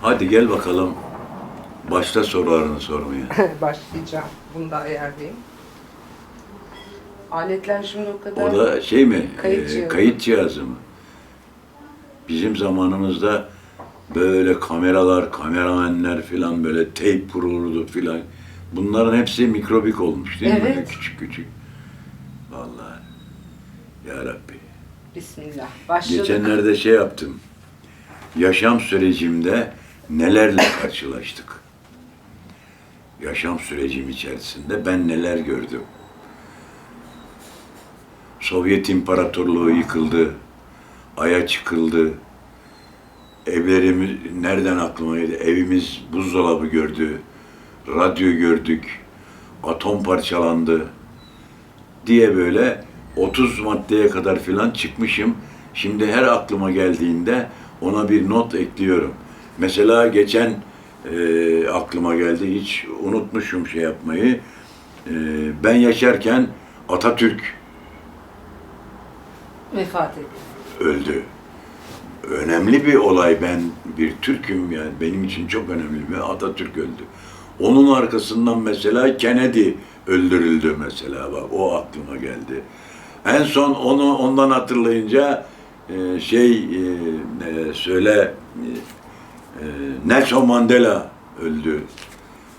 Hadi gel bakalım. Başta sorularını sormaya. Başlayacağım. Bunu da ayarlayayım. Aletler şimdi o kadar... O da şey mi? Kayıt cihazı. Kayıt cihazı mı? Bizim zamanımızda böyle kameralar, kameramenler filan böyle teyp kurulurdu filan. Bunların hepsi mikrobik olmuş değil mi? Böyle Evet. küçük küçük. Vallahi. Ya Rabbi. Bismillah. Başladık. Geçenlerde şey yaptım. Yaşam sürecimde nelerle karşılaştık? Yaşam sürecim içerisinde ben neler gördüm? Sovyet İmparatorluğu yıkıldı, Ay'a çıkıldı. Evlerimiz nereden aklıma geldi? Evimiz buzdolabı gördü, radyo gördük, atom parçalandı diye böyle 30 maddeye kadar filan çıkmışım. Şimdi her aklıma geldiğinde ona bir not ekliyorum. Mesela geçen aklıma geldi, hiç unutmuşum şey yapmayı. Ben yaşarken Atatürk Vefat etti. öldü. Önemli bir olay, ben bir Türk'üm yani benim için çok önemli bir Atatürk öldü. Onun arkasından mesela Kennedy öldürüldü mesela, bak o aklıma geldi. En son ondan hatırlayınca Nelson Mandela öldü.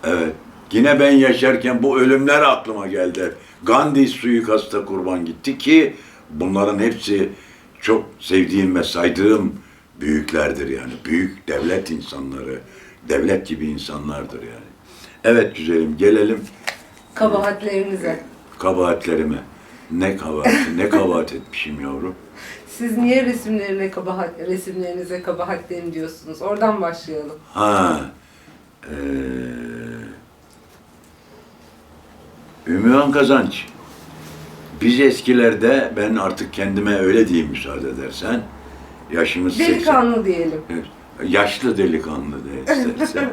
Evet. Yine ben yaşarken bu ölümler aklıma geldi. Gandhi suikasta kurban gitti ki bunların hepsi çok sevdiğim ve saydığım büyüklerdir yani. Büyük devlet insanları, devlet gibi insanlardır yani. Evet güzelim, gelelim Kabahatlerinize. kabahatlerime. Ne kabahat, ne kabahat etmişim yavrum. Siz niye resimlerinize kabahatlerim diyorsunuz? Oradan başlayalım. Ha, Ümmühan Kazanç. Biz eskilerde, ben artık kendime öyle diyeyim müsaade edersen, yaşımız 80. Delikanlı diyelim. Evet, yaşlı delikanlı de istersen.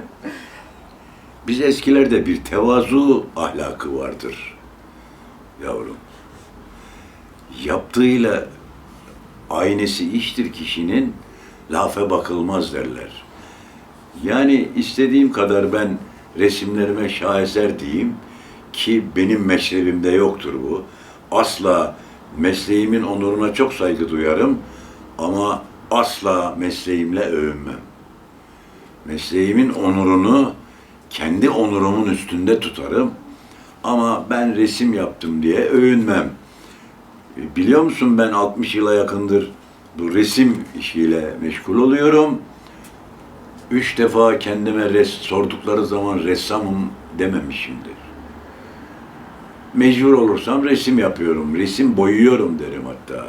Biz eskilerde bir tevazu ahlakı vardır yavrum. Yaptığıyla aynesi iştir kişinin, lafe bakılmaz derler. Yani istediğim kadar ben resimlerime şaheser diyeyim ki benim meşrebimde yoktur bu. Asla mesleğimin onuruna çok saygı duyarım ama asla mesleğimle övünmem. Mesleğimin onurunu kendi onurumun üstünde tutarım ama ben resim yaptım diye övünmem. Biliyor musun, ben 60 yıla yakındır bu resim işiyle meşgul oluyorum. 3 defa kendime sordukları zaman ressamım dememişimdir. Mecbur olursam resim yapıyorum, resim boyuyorum derim hatta.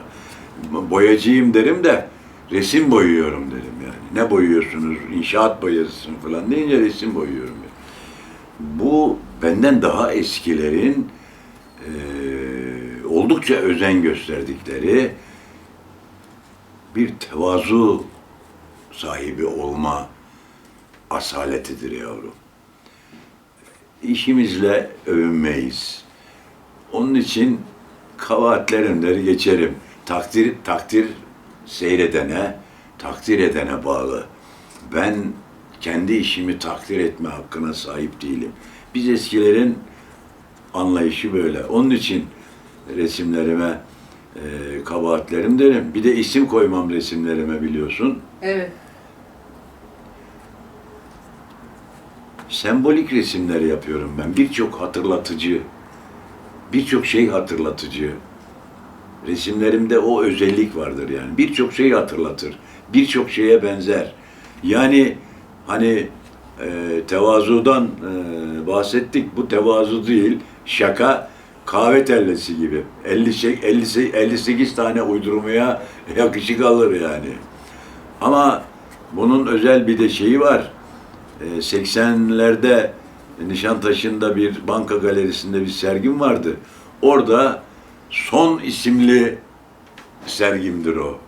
Boyacıyım derim de resim boyuyorum derim yani. Ne boyuyorsunuz? İnşaat boyasısın falan deyince resim boyuyorum. Bu benden daha eskilerin oldukça özen gösterdikleri bir tevazu sahibi olma asaletidir yavrum. İşimizle övünmeyiz. Onun için kabahatlerimleri geçerim. Takdir seyredene, takdir edene bağlı. Ben kendi işimi takdir etme hakkına sahip değilim. Biz eskilerin anlayışı böyle. Onun için resimlerime kabahatlerim derim. Bir de isim koymam resimlerime, biliyorsun. Evet. Sembolik resimler yapıyorum ben. Birçok hatırlatıcı, birçok şey hatırlatıcı. Resimlerimde o özellik vardır yani. Birçok şeyi hatırlatır. Birçok şeye benzer. Yani hani tevazudan bahsettik. Bu tevazu değil, şaka, kahve tellesi gibi. 58 tane uydurmaya yakışık alır yani. Ama bunun özel bir de şeyi var. 80'lerde Nişantaşı'nda bir banka galerisinde bir sergim vardı. Orada Son isimli sergimdir o.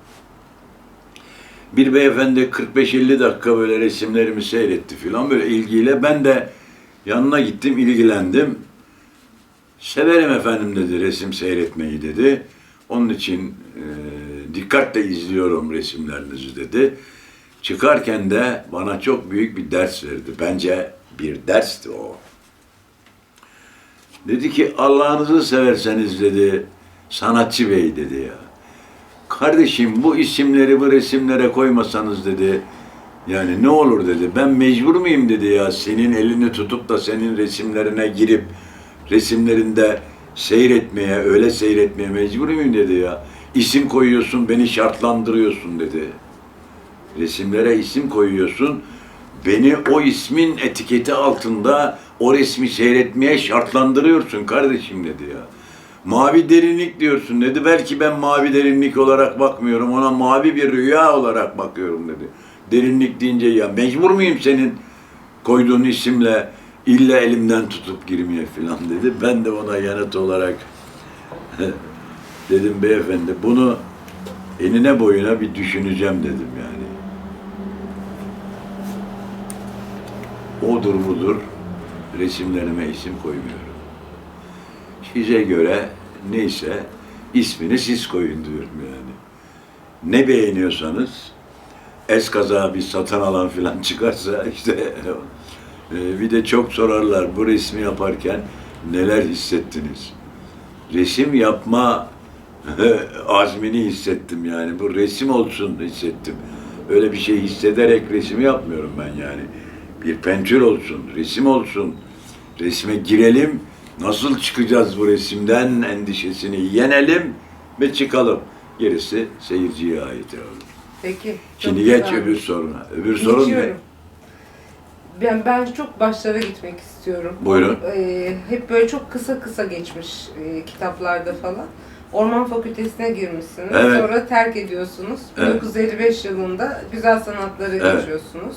Bir beyefendi 45-50 dakika böyle resimlerimi seyretti filan böyle ilgiyle. Ben de yanına gittim, ilgilendim. Severim efendim dedi, resim seyretmeyi dedi. Onun için dikkatle izliyorum resimlerinizi dedi. Çıkarken de bana çok büyük bir ders verdi. Bence bir dersti o. Dedi ki Allah'ınızı severseniz dedi, sanatçı bey dedi ya. Kardeşim bu isimleri bu resimlere koymasanız dedi, yani ne olur dedi. Ben mecbur muyum dedi ya senin elini tutup da senin resimlerine girip resimlerinde seyretmeye, öyle seyretmeye mecbur muyum dedi ya. İsim koyuyorsun, beni şartlandırıyorsun dedi. Resimlere isim koyuyorsun, beni o ismin etiketi altında o resmi seyretmeye şartlandırıyorsun kardeşim dedi ya. Mavi derinlik diyorsun dedi. Belki ben mavi derinlik olarak bakmıyorum, ona mavi bir rüya olarak bakıyorum dedi. Derinlik deyince ya mecbur muyum senin koyduğun isimle illa elimden tutup girmeye filan dedi. Ben de ona yanıt olarak dedim beyefendi bunu enine boyuna bir düşüneceğim dedim yani. Odur budur resimlerime isim koymuyorum. Size göre neyse ismini siz koyun diyorum yani. Ne beğeniyorsanız eskaza bir satın alan filan çıkarsa işte bir de çok sorarlar bu resmi yaparken neler hissettiniz? Resim yapma azmini hissettim yani. Bu resim olsun hissettim. Öyle bir şey hissederek resim yapmıyorum ben yani. Bir pentür olsun, resim olsun. Resme girelim. Nasıl çıkacağız bu resimden endişesini yenelim ve çıkalım. Gerisi seyirciye ait yavrum. Peki. çok Şimdi geç güzel. öbür soruna. Öbür sorun ne? Geçiyorum. Ben çok başlara gitmek istiyorum. Buyurun. Hep böyle çok kısa kısa geçmiş kitaplarda falan. Orman Fakültesine girmişsiniz. Evet. Sonra terk ediyorsunuz. Evet. 1955 yılında güzel sanatlara Evet. geçiyorsunuz.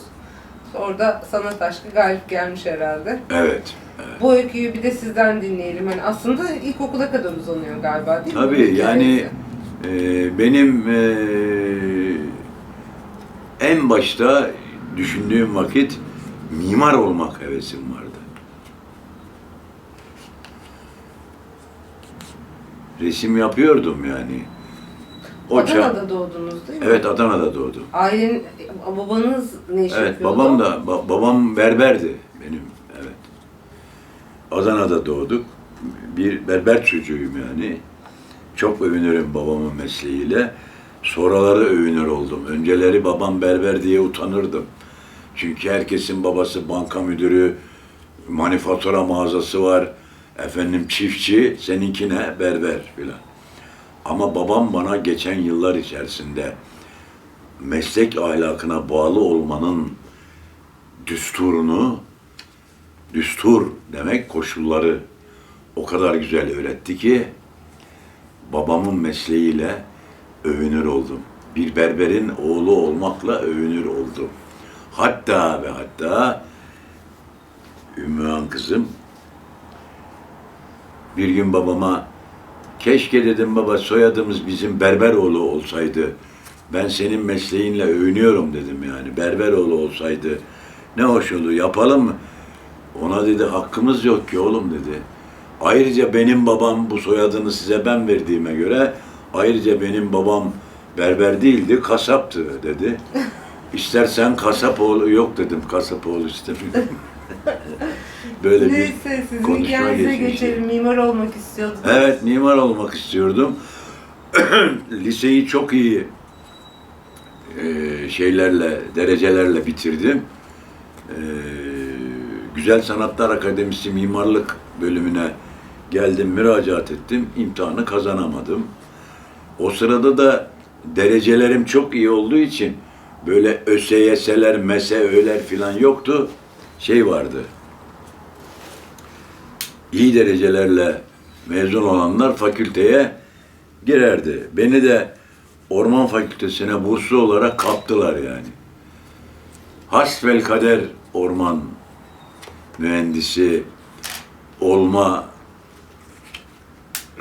Orada sanat aşkı galip gelmiş herhalde. Evet. Bu öyküyü bir de sizden dinleyelim. Yani aslında ilkokula kadar uzanıyor galiba değil mi? Tabii Bu yani hikayesi? benim en başta düşündüğüm vakit mimar olmak hevesim vardı. Resim yapıyordum yani. Adana'da doğdunuz değil mi? Evet, Adana'da doğdum. Babanız ne iş Evet, yapıyordu? babam berberdi benim. Evet. Adana'da doğduk. Bir berber çocuğuyum yani. Çok övünürüm babamın mesleğiyle. Sonraları övünür oldum. Önceleri babam berber diye utanırdım. Çünkü herkesin babası banka müdürü, manifatura mağazası var. Efendim çiftçi, seninkine berber filan. Ama babam bana geçen yıllar içerisinde meslek ahlakına bağlı olmanın düsturunu, düstur demek koşulları o kadar güzel öğretti ki babamın mesleğiyle övünür oldum. Bir berberin oğlu olmakla övünür oldum. Hatta ve hatta Ümmühan kızım bir gün babama keşke dedim baba soyadımız bizim Berberoğlu olsaydı. Ben senin mesleğinle övünüyorum dedim yani. Berberoğlu olsaydı ne hoş olur yapalım mı? Ona dedi hakkımız yok ki oğlum dedi. Ayrıca benim babam bu soyadını size ben verdiğime göre ayrıca benim babam berber değildi, kasaptı dedi. İstersen kasap oğlu yok dedim. Kasap oğlu istemiyorum. Böyle Neyse bir sizin konuşma hikayenize geçmişti. geçelim. Mimar olmak istiyordunuz. Evet, mimar olmak istiyordum. Liseyi çok iyi şeylerle, derecelerle bitirdim. Güzel Sanatlar Akademisi Mimarlık bölümüne geldim, müracaat ettim. İmtihanı kazanamadım. O sırada da derecelerim çok iyi olduğu için böyle ÖSYS'ler, MESEÖ'ler falan yoktu. Şey vardı. İyi derecelerle mezun olanlar fakülteye girerdi. Beni de Orman Fakültesine burslu olarak kaptılar yani. Hasbelkader orman mühendisi olma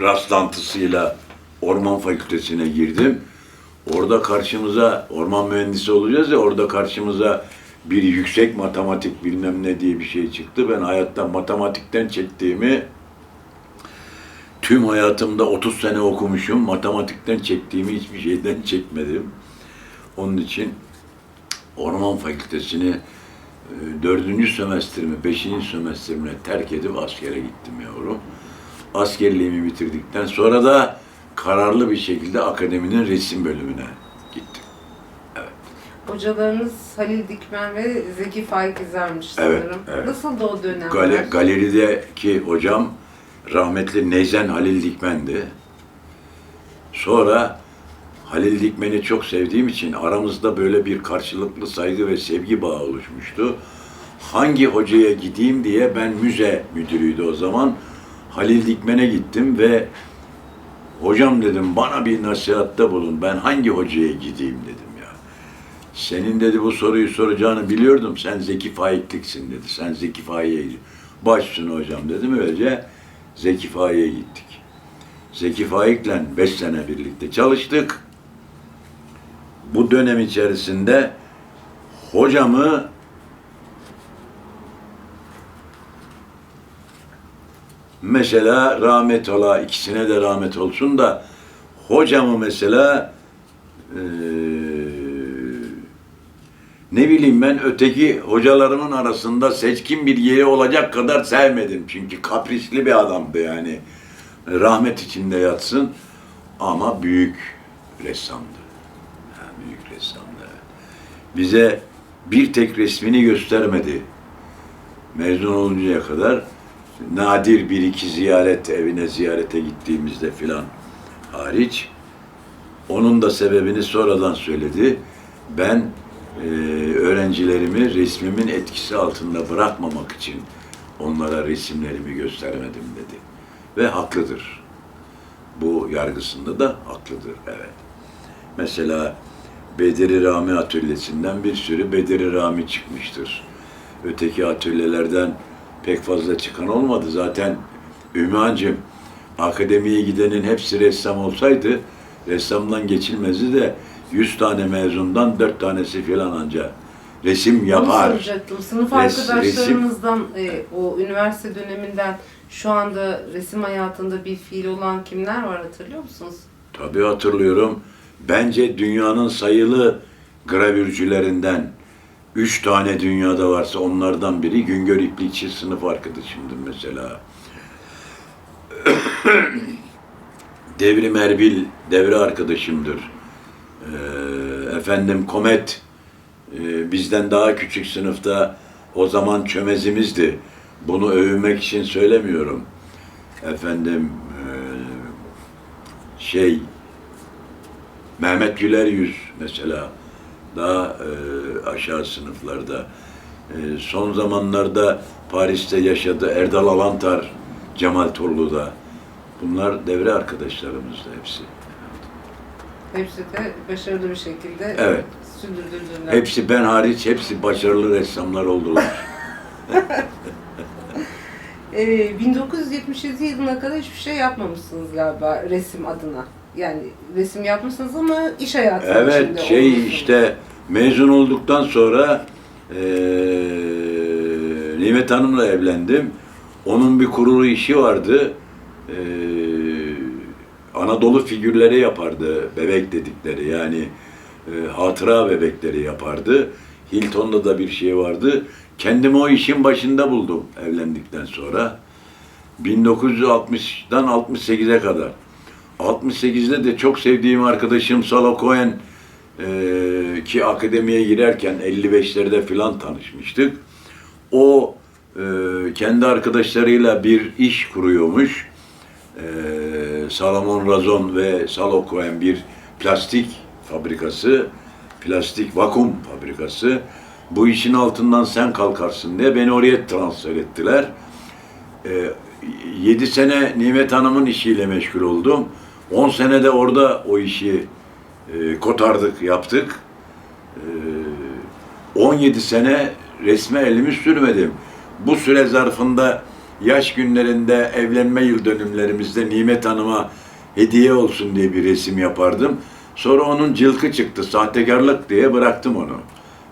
rastlantısıyla Orman Fakültesine girdim. Orada karşımıza, orman mühendisi olacağız ya, orada karşımıza bir yüksek matematik bilmem ne diye bir şey çıktı. Ben hayatta matematikten çektiğimi, tüm hayatımda 30 sene okumuşum, matematikten çektiğimi hiçbir şeyden çekmedim. Onun için Orman Fakültesini 4. sömestrimi, 5. sömestrimi terk edip askere gittim yavrum. Askerliğimi bitirdikten sonra da kararlı bir şekilde akademinin resim bölümüne gittim. Hocalarınız Halil Dikmen ve Zeki Faik İzer'miş Evet, sanırım. evet. Nasıldı o dönemler? Galerideki hocam rahmetli Neyzen Halil Dikmen'di. Sonra Halil Dikmen'i çok sevdiğim için aramızda böyle bir karşılıklı saygı ve sevgi bağı oluşmuştu. Hangi hocaya gideyim diye ben müze müdürüydü o zaman. Halil Dikmen'e gittim ve hocam dedim bana bir nasihatte bulun. Ben hangi hocaya gideyim dedim ya. Senin dedi bu soruyu soracağını biliyordum. Sen Zeki Faik'liksin dedi. Sen Zeki Faik'e git. Baş üstüne hocam dedim. Öylece Zeki Faik'e gittik. Zeki Faik'le 5 sene birlikte çalıştık. Bu dönem içerisinde hocamı mesela rahmet ola, ikisine de rahmet olsun da hocamı mesela ne bileyim ben öteki hocalarımın arasında seçkin bir yeri olacak kadar sevmedim. Çünkü kaprisli bir adamdı yani. Rahmet içinde yatsın ama büyük ressamdı. Büyük ressamdı. Bize bir tek resmini göstermedi. Mezun oluncaya kadar nadir bir iki ziyaret, evine ziyarete gittiğimizde filan hariç. Onun da sebebini sonradan söyledi. Ben öğrencilerimi resmimin etkisi altında bırakmamak için onlara resimlerimi göstermedim dedi. Ve haklıdır. Bu yargısında da haklıdır, evet. Mesela Bedri Rami atölyesinden bir sürü Bedri Rami çıkmıştır. Öteki atölyelerden pek fazla çıkan olmadı. Zaten Ümmühan'cığım, akademiye gidenin hepsi ressam olsaydı, ressamdan geçilmezdi de 100 tane mezundan 4 tanesi filan anca resim yapar. Onu soracaktım. Sınıf arkadaşlarınızdan, o üniversite döneminden şu anda resim hayatında bir fiil olan kimler var, hatırlıyor musunuz? Tabii hatırlıyorum. Bence dünyanın sayılı gravürcülerinden 3 tane dünyada varsa onlardan biri Güngör İplikçi sınıf arkadaşımdır mesela. Devrim Erbil devre arkadaşımdır. Efendim Komet bizden daha küçük sınıfta o zaman çömezimizdi. Bunu övünmek için söylemiyorum. Efendim Mehmet Güler Yüz mesela daha aşağı sınıflarda. Son zamanlarda Paris'te yaşadı Erdal Alantar, Cemal Torlu'da. Bunlar devre arkadaşlarımızdı hepsi. Hepsi de başarılı bir şekilde Evet. sürdürdüler. Hepsi ben hariç hepsi başarılı ressamlar oldular. 1977 yılına kadar hiçbir şey yapmamışsınız galiba resim adına. Yani resim yapmışsınız ama iş hayatında Evet, olmuşsunuz. işte mezun olduktan sonra Nimet Hanım'la evlendim. Onun bir kurulu işi vardı. Anadolu figürleri yapardı, bebek dedikleri yani hatıra bebekleri yapardı. Hilton'da da bir şey vardı. Kendimi o işin başında buldum evlendikten sonra. 1960'dan 68'e kadar. 68'de de çok sevdiğim arkadaşım Salo Cohen ki akademiye girerken 55'lerde filan tanışmıştık. O kendi arkadaşlarıyla bir iş kuruyormuş. Salomon Razon ve Salo Cohen bir plastik fabrikası, plastik vakum fabrikası. Bu işin altından sen kalkarsın diye beni oraya transfer ettiler. 7 sene Nimet Hanım'ın işiyle meşgul oldum. 10 sene de orada o işi kotardık, yaptık. 17 sene resme elimi sürmedim. Bu süre zarfında yaş günlerinde, evlenme yıl dönümlerimizde Nimet Hanım'a hediye olsun diye bir resim yapardım. Sonra onun cılkı çıktı, sahtekarlık diye bıraktım onu.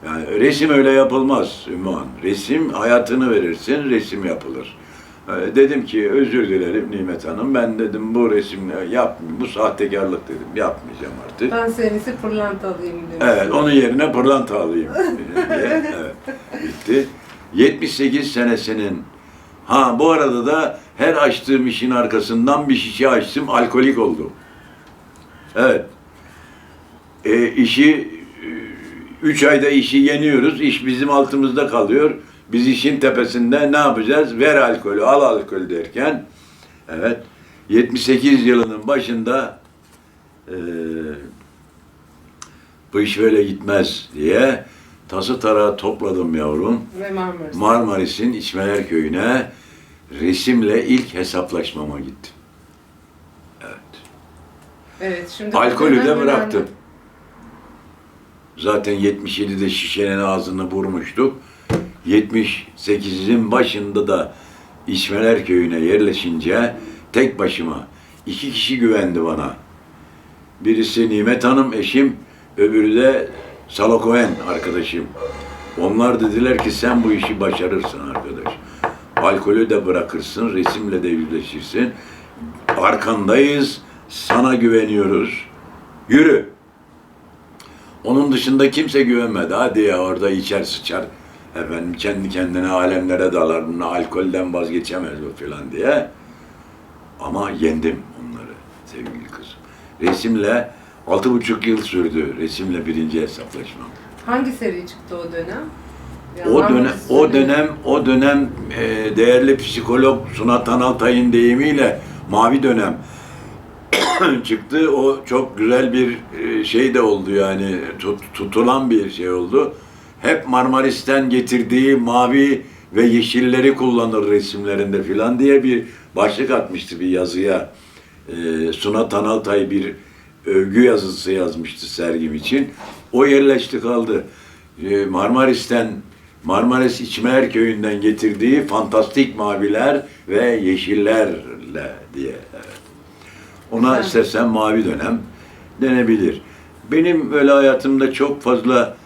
Yani resim öyle yapılmaz Ümmühan. Resim hayatını verirsin, resim yapılır. Dedim ki özür dilerim Nimet Hanım. Ben dedim bu resimle bu sahtekarlık dedim. Yapmayacağım artık. Ben senesi pırlanta alayım demiştim. Evet, onun yerine pırlanta alayım diye. Evet, bitti. 78 senesinin bu arada da her açtığım işin arkasından bir şişe açtım, alkolik oldum. Evet. İşi 3 ayda işi yeniyoruz, iş bizim altımızda kalıyor. Biz işin tepesinde ne yapacağız? Ver alkolü, al alkolü derken, evet, 78 yılının başında bu iş böyle gitmez diye tası tarağı topladım yavrum. Ve Marmaris'in İçmeler Köyü'ne resimle ilk hesaplaşmama gittim. Evet. Evet, şimdi Alkolü de bıraktım. Zaten 77'de şişenin ağzını vurmuştuk. 78'in başında da İçmeler Köyü'ne yerleşince tek başıma 2 kişi güvendi bana. Birisi Nimet Hanım eşim, öbürü de Salo Cohen arkadaşım. Onlar dediler ki sen bu işi başarırsın arkadaş. Alkolü de bırakırsın, resimle de yüzleşirsin. Arkandayız, sana güveniyoruz. Yürü. Onun dışında kimse güvenmedi. Hadi ya orada içer sıçar. Efendim kendi kendine alemlere dalar. Alkolden vazgeçemez o filan diye. Ama yendim onları sevgili kızım. Resimle 6,5 yıl sürdü resimle birinci hesaplaşmam. Hangi seri çıktı o dönem? O dönem değerli psikolog Sunat Tanaltay'ın deyimiyle mavi dönem çıktı. O çok güzel bir şey de oldu yani tutulan bir şey oldu. Hep Marmaris'ten getirdiği mavi ve yeşilleri kullanır resimlerinde filan diye bir başlık atmıştı bir yazıya. Sunat Tanaltay bir övgü yazısı yazmıştı sergim için. O yerleşti kaldı. Marmaris İçmeler Köyü'nden getirdiği fantastik maviler ve yeşillerle diye. Evet. Ona istersen mavi dönem denebilir. Benim öyle hayatımda çok fazla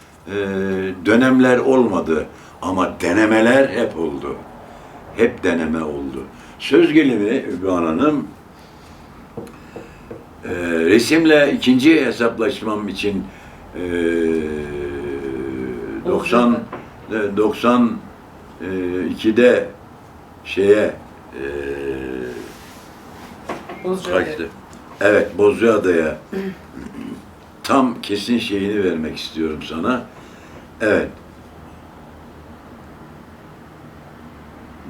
dönemler olmadı ama denemeler hep oldu. Hep deneme oldu. Söz gelimi Übhan Hanım, resimle ikinci hesaplaşmam için 92'de kaçtı? Evet, Bozcaada'ya. Tam kesin şeyini vermek istiyorum sana. Evet.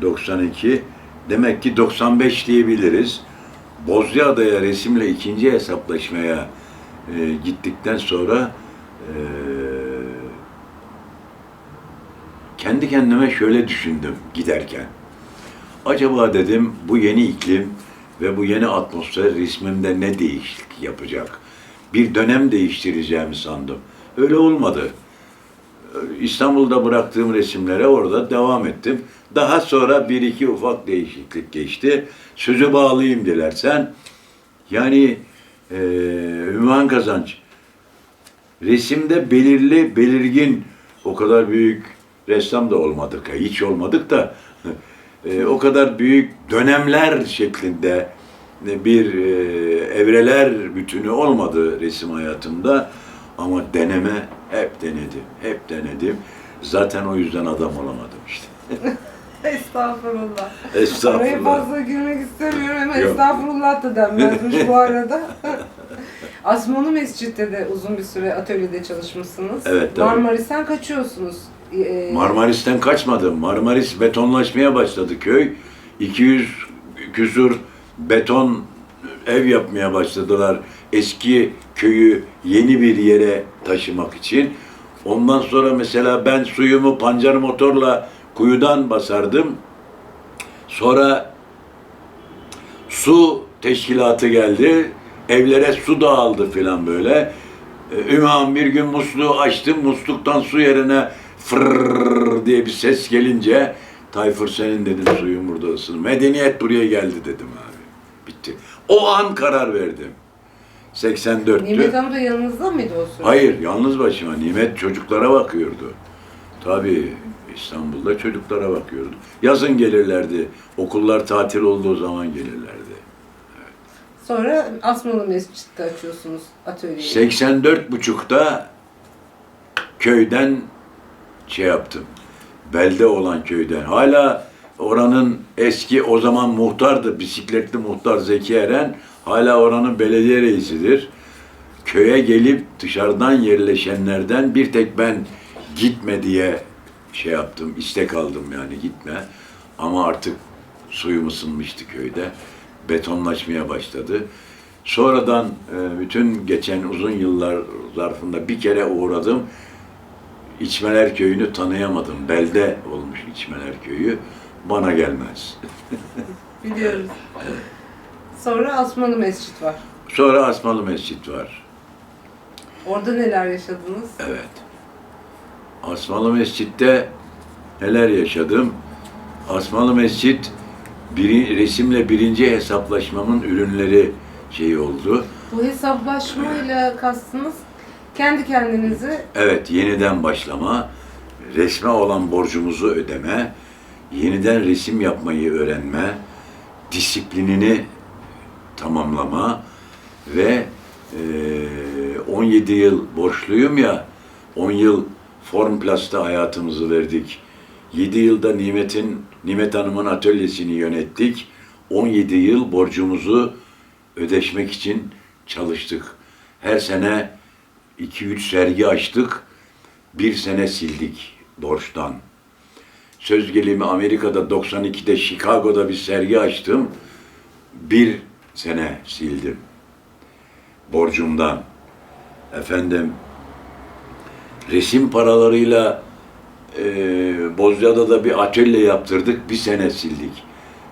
92. Demek ki 95 diyebiliriz. Bozcaada'ya resimle ikinci hesaplaşmaya gittikten sonra kendi kendime şöyle düşündüm giderken. Acaba dedim bu yeni iklim ve bu yeni atmosfer resmimde ne değişiklik yapacak? Bir dönem değiştireceğimi sandım. Öyle olmadı. İstanbul'da bıraktığım resimlere orada devam ettim. Daha sonra bir iki ufak değişiklik geçti. Sözü bağlayayım dilersen. Yani Ünvan Kazanç, resimde belirgin, o kadar büyük ressam da olmadık, hiç olmadık da o kadar büyük dönemler şeklinde bir evreler bütünü olmadı resim hayatımda. Ama hep denedim. Zaten o yüzden adam olamadım işte. Estağfurullah. Estağfurullah. Oraya fazla girmek istemiyorum ama Yok. estağfurullah da denmezmiş bu arada. Asmalı Mescid'de de uzun bir süre atölyede çalışmışsınız. Evet, tabii. Marmaris'ten kaçıyorsunuz. Marmaris'ten kaçmadım. Marmaris betonlaşmaya başladı köy. 200 küsur beton ev yapmaya başladılar. Eski köyü yeni bir yere taşımak için. Ondan sonra mesela ben suyumu pancar motorla kuyudan basardım. Sonra su teşkilatı geldi. Evlere su dağıldı filan böyle. Ümmühan bir gün musluğu açtım. Musluktan su yerine fırrrr diye bir ses gelince Tayfur senin dedim suyun burada ısın. Medeniyet buraya geldi dedim abi. Bitti. O an karar verdim. 84'tü. Nimet Hanım da yanınızda mıydı o sırada? Hayır, yalnız başıma. Nimet çocuklara bakıyordu. Tabii İstanbul'da çocuklara bakıyorduk. Yazın gelirlerdi. Okullar tatil olduğu zaman gelirlerdi. Sonra Asmalı Mescid'de açıyorsunuz atölyeyi. 84,5'ta köyden şey yaptım. Belde olan köyden. Hala oranın eski o zaman muhtardı. Bisikletli muhtar Zeki Eren. Hala oranın belediye reisidir. Köye gelip dışarıdan yerleşenlerden bir tek ben gitme diye şey yaptım. İstek aldım yani gitme. Ama artık suyum ısınmıştı köyde. Betonlaşmaya başladı. Sonradan bütün geçen uzun yıllar zarfında bir kere uğradım. İçmeler Köyü'nü tanıyamadım. Belde olmuş İçmeler Köyü. Bana gelmez. Biliyoruz. Sonra Asmalı Mescid var. Sonra Asmalı Mescid var. Orada neler yaşadınız? Evet. Asmalı Mescid'de neler yaşadım? Asmalı Mescid resimle birinci hesaplaşmamın ürünleri şeyi oldu. Bu hesaplaşmayla kastınız kendi kendinizi... Evet, yeniden başlama, resme olan borcumuzu ödeme, yeniden resim yapmayı öğrenme, disiplinini tamamlama ve 17 yıl borçluyum ya, 10 yıl Formplast'ta hayatımızı verdik. 7 yılda Nimet Hanım'ın atölyesini yönettik. 17 yıl borcumuzu ödeşmek için çalıştık. Her sene 2-3 sergi açtık. Bir sene sildik borçtan. Söz gelimi Amerika'da 92'de Chicago'da bir sergi açtım. Bir sene sildim borcumdan. Efendim, resim paralarıyla Bozcaada'da bir atölye yaptırdık, bir sene sildik.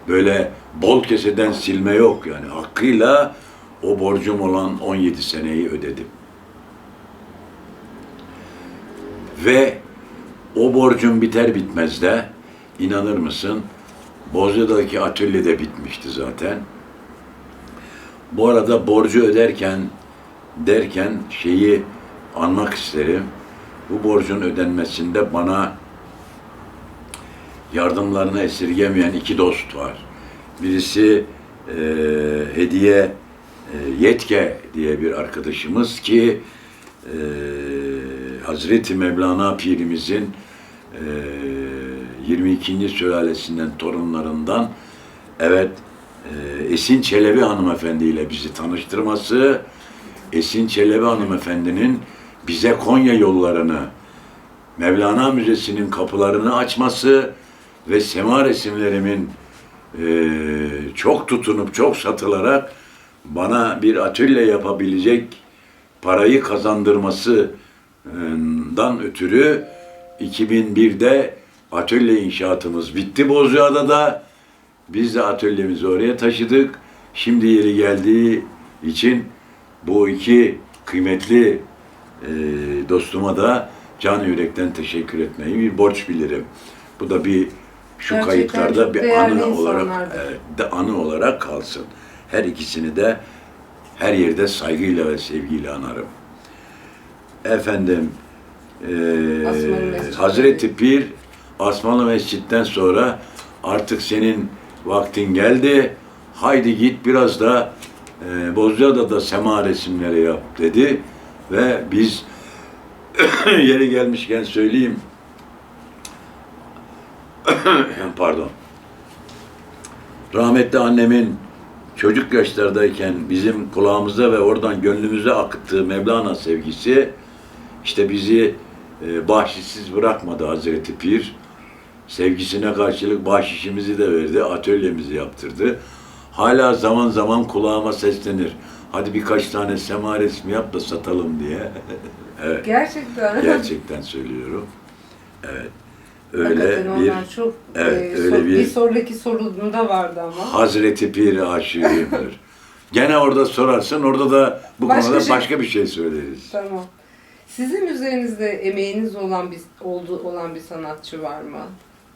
Böyle bol keseden silme yok yani. Hakkıyla o borcum olan 17 seneyi ödedim. Ve o borcum biter bitmez de, inanır mısın, Bozcaada'daki atölye de bitmişti zaten. Bu arada borcu derken şeyi anmak isterim. Bu borcun ödenmesinde bana yardımlarını esirgemeyen iki dost var. Birisi Hediye Yetke diye bir arkadaşımız ki Hazreti Mevlana Pirimizin 22. sülalesinden torunlarından evet Esin Çelebi hanımefendi ile bizi tanıştırması, Esin Çelebi hanımefendinin bize Konya yollarını, Mevlana Müzesi'nin kapılarını açması ve sema resimlerimin çok tutunup çok satılarak bana bir atölye yapabilecek parayı kazandırmasından ötürü 2001'de atölye inşaatımız bitti Bozcaada'da. Biz de atölyemizi oraya taşıdık. Şimdi yeri geldiği için bu iki kıymetli dostuma da can yürekten teşekkür etmeyi bir borç bilirim. Bu da bir şu gerçekten kayıtlarda bir anı olarak anı olarak kalsın. Her ikisini de her yerde saygıyla ve sevgiyle anarım. Efendim Hazreti Pir Asmalı Mescid'den sonra artık senin vaktin geldi. Haydi git biraz da Bozcaada'da sema resimleri yap dedi. Ve biz yeri gelmişken söyleyeyim. Pardon. Rahmetli annemin çocuk yaşlardayken bizim kulağımıza ve oradan gönlümüze akıttığı Mevlana sevgisi işte bizi bahşişsiz bırakmadı Hazreti Pir. Sevgisine karşılık bahşişimizi de verdi, atölyemizi yaptırdı. Hala zaman zaman kulağıma seslenir. Hadi birkaç tane sema resmi yap da satalım diye. Evet. Gerçekten. Gerçekten söylüyorum. Evet. Öyle hakikaten bir onlar çok öyle bir sonraki sorumda vardı ama. Hazreti Pir aşığıdır. Gene orada sorarsın, orada da bu konuda başka bir şey söyleriz. Tamam. Sizin üzerinizde emeğiniz olan bir sanatçı var mı?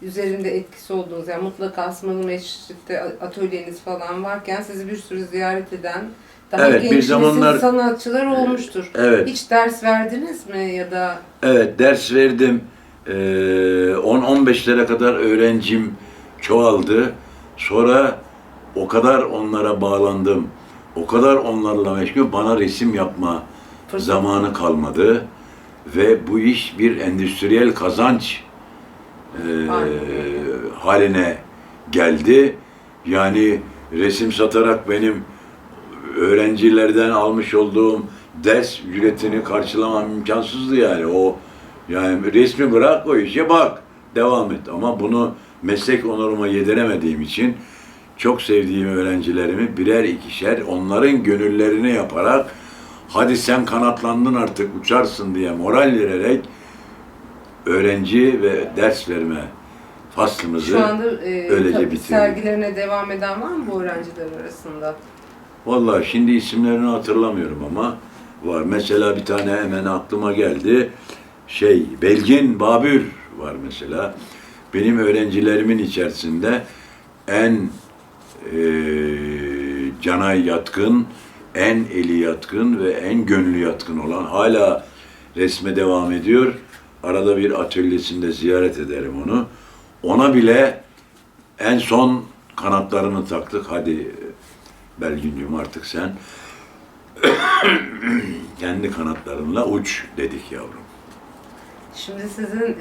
Üzerinde etkisi olduğunuz, yani mutlaka Asmalı Mescid'de atölyeniz falan varken sizi bir sürü ziyaret eden daha Evet, genç bir zamanlar nesil sanatçılar olmuştur. evet. Hiç ders verdiniz mi ya da? Evet, ders verdim. 10-15'lere kadar öğrencim çoğaldı. Sonra o kadar onlara bağlandım. O kadar onlarla meşgul, bana resim yapma Fırsat. zamanı kalmadı. Ve bu iş bir endüstriyel kazanç haline geldi. Yani resim satarak benim öğrencilerden almış olduğum ders ücretini karşılamam imkansızdı yani. Yani resmi bırak, o işe bak, devam et. Ama bunu meslek onuruma yediremediğim için çok sevdiğim öğrencilerimi birer ikişer onların gönüllerini yaparak hadi sen kanatlandın artık uçarsın diye moral vererek öğrenci ve ders verme faslımızı Şu anda öylece bitirdik. sergilerine devam eden var mı bu öğrenciler arasında? Vallahi şimdi isimlerini hatırlamıyorum ama var. Mesela bir tane hemen aklıma geldi. Belgin Babür var mesela. Benim öğrencilerimin içerisinde en cana yatkın, en eli yatkın ve en gönlü yatkın olan, hala resme devam ediyor. Arada bir atölyesinde ziyaret ederim onu. Ona bile en son kanatlarını taktık. Hadi Belgincim artık sen kendi kanatlarınla uç dedik yavrum. Şimdi sizin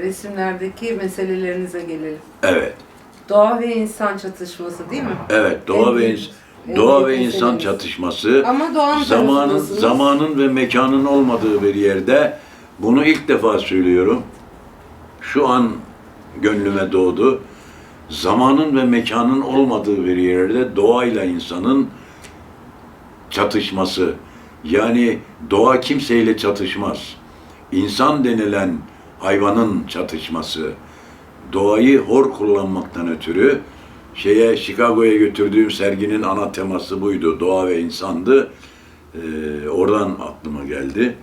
resimlerdeki meselelerinize gelelim. Evet. Doğa ve insan çatışması değil mi? Evet, En doğa ve büyük insan meselemiz. çatışması, Ama doğanın tarafındasınız. zamanın ve mekanın olmadığı bir yerde, bunu ilk defa söylüyorum. Şu an gönlüme doğdu. Zamanın ve mekanın olmadığı bir yerde doğayla insanın çatışması. Yani doğa kimseyle çatışmaz. İnsan denilen hayvanın çatışması. Doğayı hor kullanmaktan ötürü Chicago'ya götürdüğüm serginin ana teması buydu. Doğa ve insandı. Oradan aklıma geldi.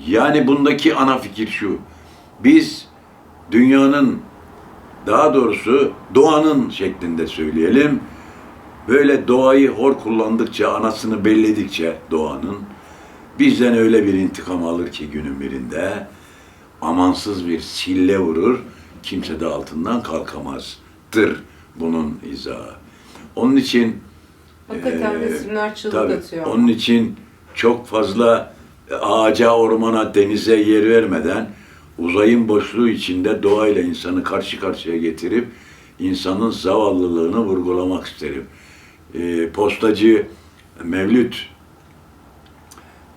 Yani bundaki ana fikir şu. Biz dünyanın, daha doğrusu doğanın şeklinde söyleyelim, böyle doğayı hor kullandıkça, anasını belledikçe doğanın bizden öyle bir intikam alır ki günün birinde amansız bir sille vurur, kimse de altından kalkamazdır bunun izahı. Onun için Hakikaten resimler çığlık tabii, atıyor. onun için çok fazla ağaca, ormana, denize yer vermeden uzayın boşluğu içinde doğayla insanı karşı karşıya getirip insanın zavallılığını vurgulamak isterim. Postacı Mevlüt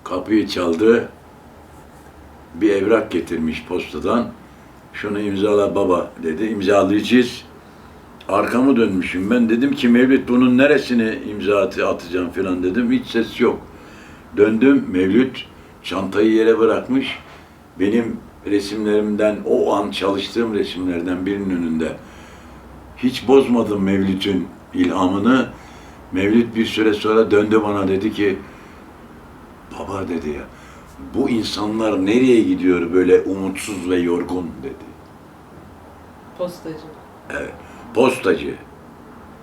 kapıyı çaldı. Bir evrak getirmiş postadan. Şunu imzala baba dedi. İmzalayacağız. Arkamı dönmüşüm. Ben dedim ki Mevlüt bunun neresine imza atacağım falan dedim. Hiç ses yok. Döndüm. Mevlüt çantayı yere bırakmış. Benim resimlerimden, o an çalıştığım resimlerden birinin önünde. Hiç bozmadım Mevlüt'ün ilhamını. Mevlüt bir süre sonra döndü bana, dedi ki baba dedi ya, bu insanlar nereye gidiyor böyle umutsuz ve yorgun dedi. Postacı. Evet, postacı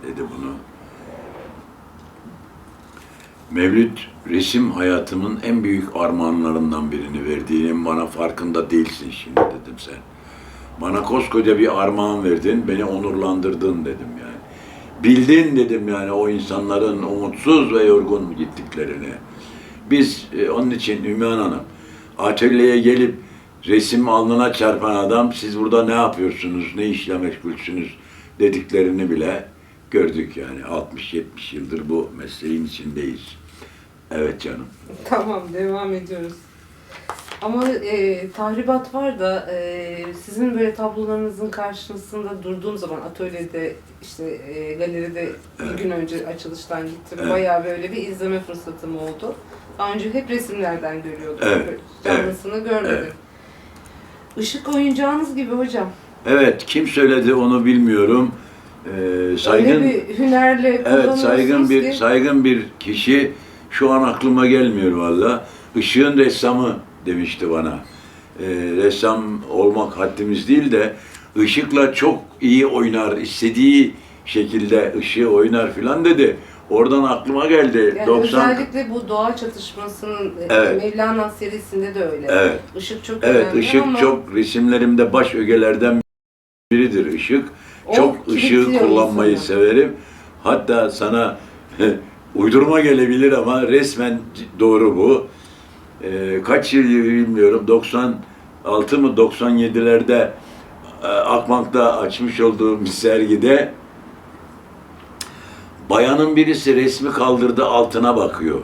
dedi bunu. Mevlüt, resim hayatımın en büyük armağanlarından birini verdiğinin bana farkında değilsin şimdi dedim sen. Bana koskoca bir armağan verdin, beni onurlandırdın dedim yani. Bildin dedim yani o insanların umutsuz ve yorgun gittiklerini. Biz onun için Ümmühan Hanım, atölyeye gelip resim alnına çarpan adam, siz burada ne yapıyorsunuz, ne işle meşgulsünüz dediklerini bile gördük yani. 60-70 yıldır bu mesleğin içindeyiz. Evet canım. Tamam, devam ediyoruz. Ama tahribat var da sizin böyle tablolarınızın karşısında durduğum zaman atölyede, işte galeride bir gün önce açılıştan gittim. Evet. Bayağı böyle bir izleme fırsatım oldu. Daha önce hep resimlerden görüyordum. Evet, Böyle canlısını görmedim. evet. Işık oyuncağınız gibi hocam. Evet, kim söyledi onu bilmiyorum. Saygın, Öyle bir hünerle evet, kullanıyorsunuz ki. saygın bir kişi, şu an aklıma gelmiyor valla. Işığın ressamı demişti bana. Ressam olmak haddimiz değil de ışıkla çok iyi oynar, istediği şekilde ışığı oynar filan dedi. oradan aklıma geldi. Yani 90 özellikle bu doğa çatışmasının Evet. Mevlana serisinde de öyle. Evet. Işık çok Evet, önemli ışık ama çok resimlerimde baş ögelerden biridir ışık. o Çok ışığı kilitliyor kullanmayı insanı. severim. Hatta sana uydurma gelebilir ama resmen doğru bu. Kaç yıl bilmiyorum, 96 mı 97'lerde Akbank'ta açmış olduğum bir sergide bayanın birisi resmi kaldırdı, altına bakıyor.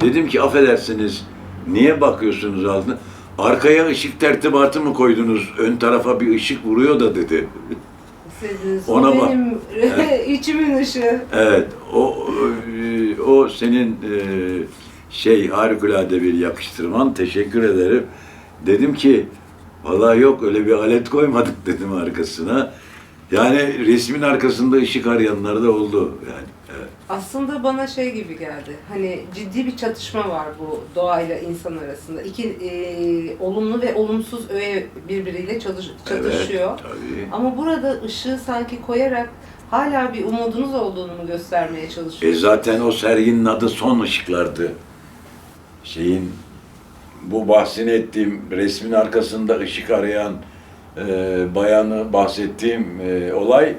Dedim ki affedersiniz, niye bakıyorsunuz altına? Arkaya ışık tertibatı mı koydunuz? Ön tarafa bir ışık vuruyor da dedi. İstediğiniz Ona o bak. benim içimin ışığı. Evet, o senin harikulade bir yakıştırman. Teşekkür ederim. Dedim ki, vallahi yok öyle bir alet koymadık dedim arkasına. Yani resmin arkasında ışık arayanlar da oldu yani. Evet. Aslında bana şey gibi geldi. Hani ciddi bir çatışma var bu doğayla insan arasında. İki olumlu ve olumsuz öğe birbiriyle çatışıyor. Evet, tabii. Ama burada ışığı sanki koyarak hala bir umudunuz olduğunu mu göstermeye çalışıyorsunuz? Zaten o serginin adı Son Işıklardı. Bu bahsini ettiğim resmin arkasında ışık arayan bayanı bahsettiğim olayın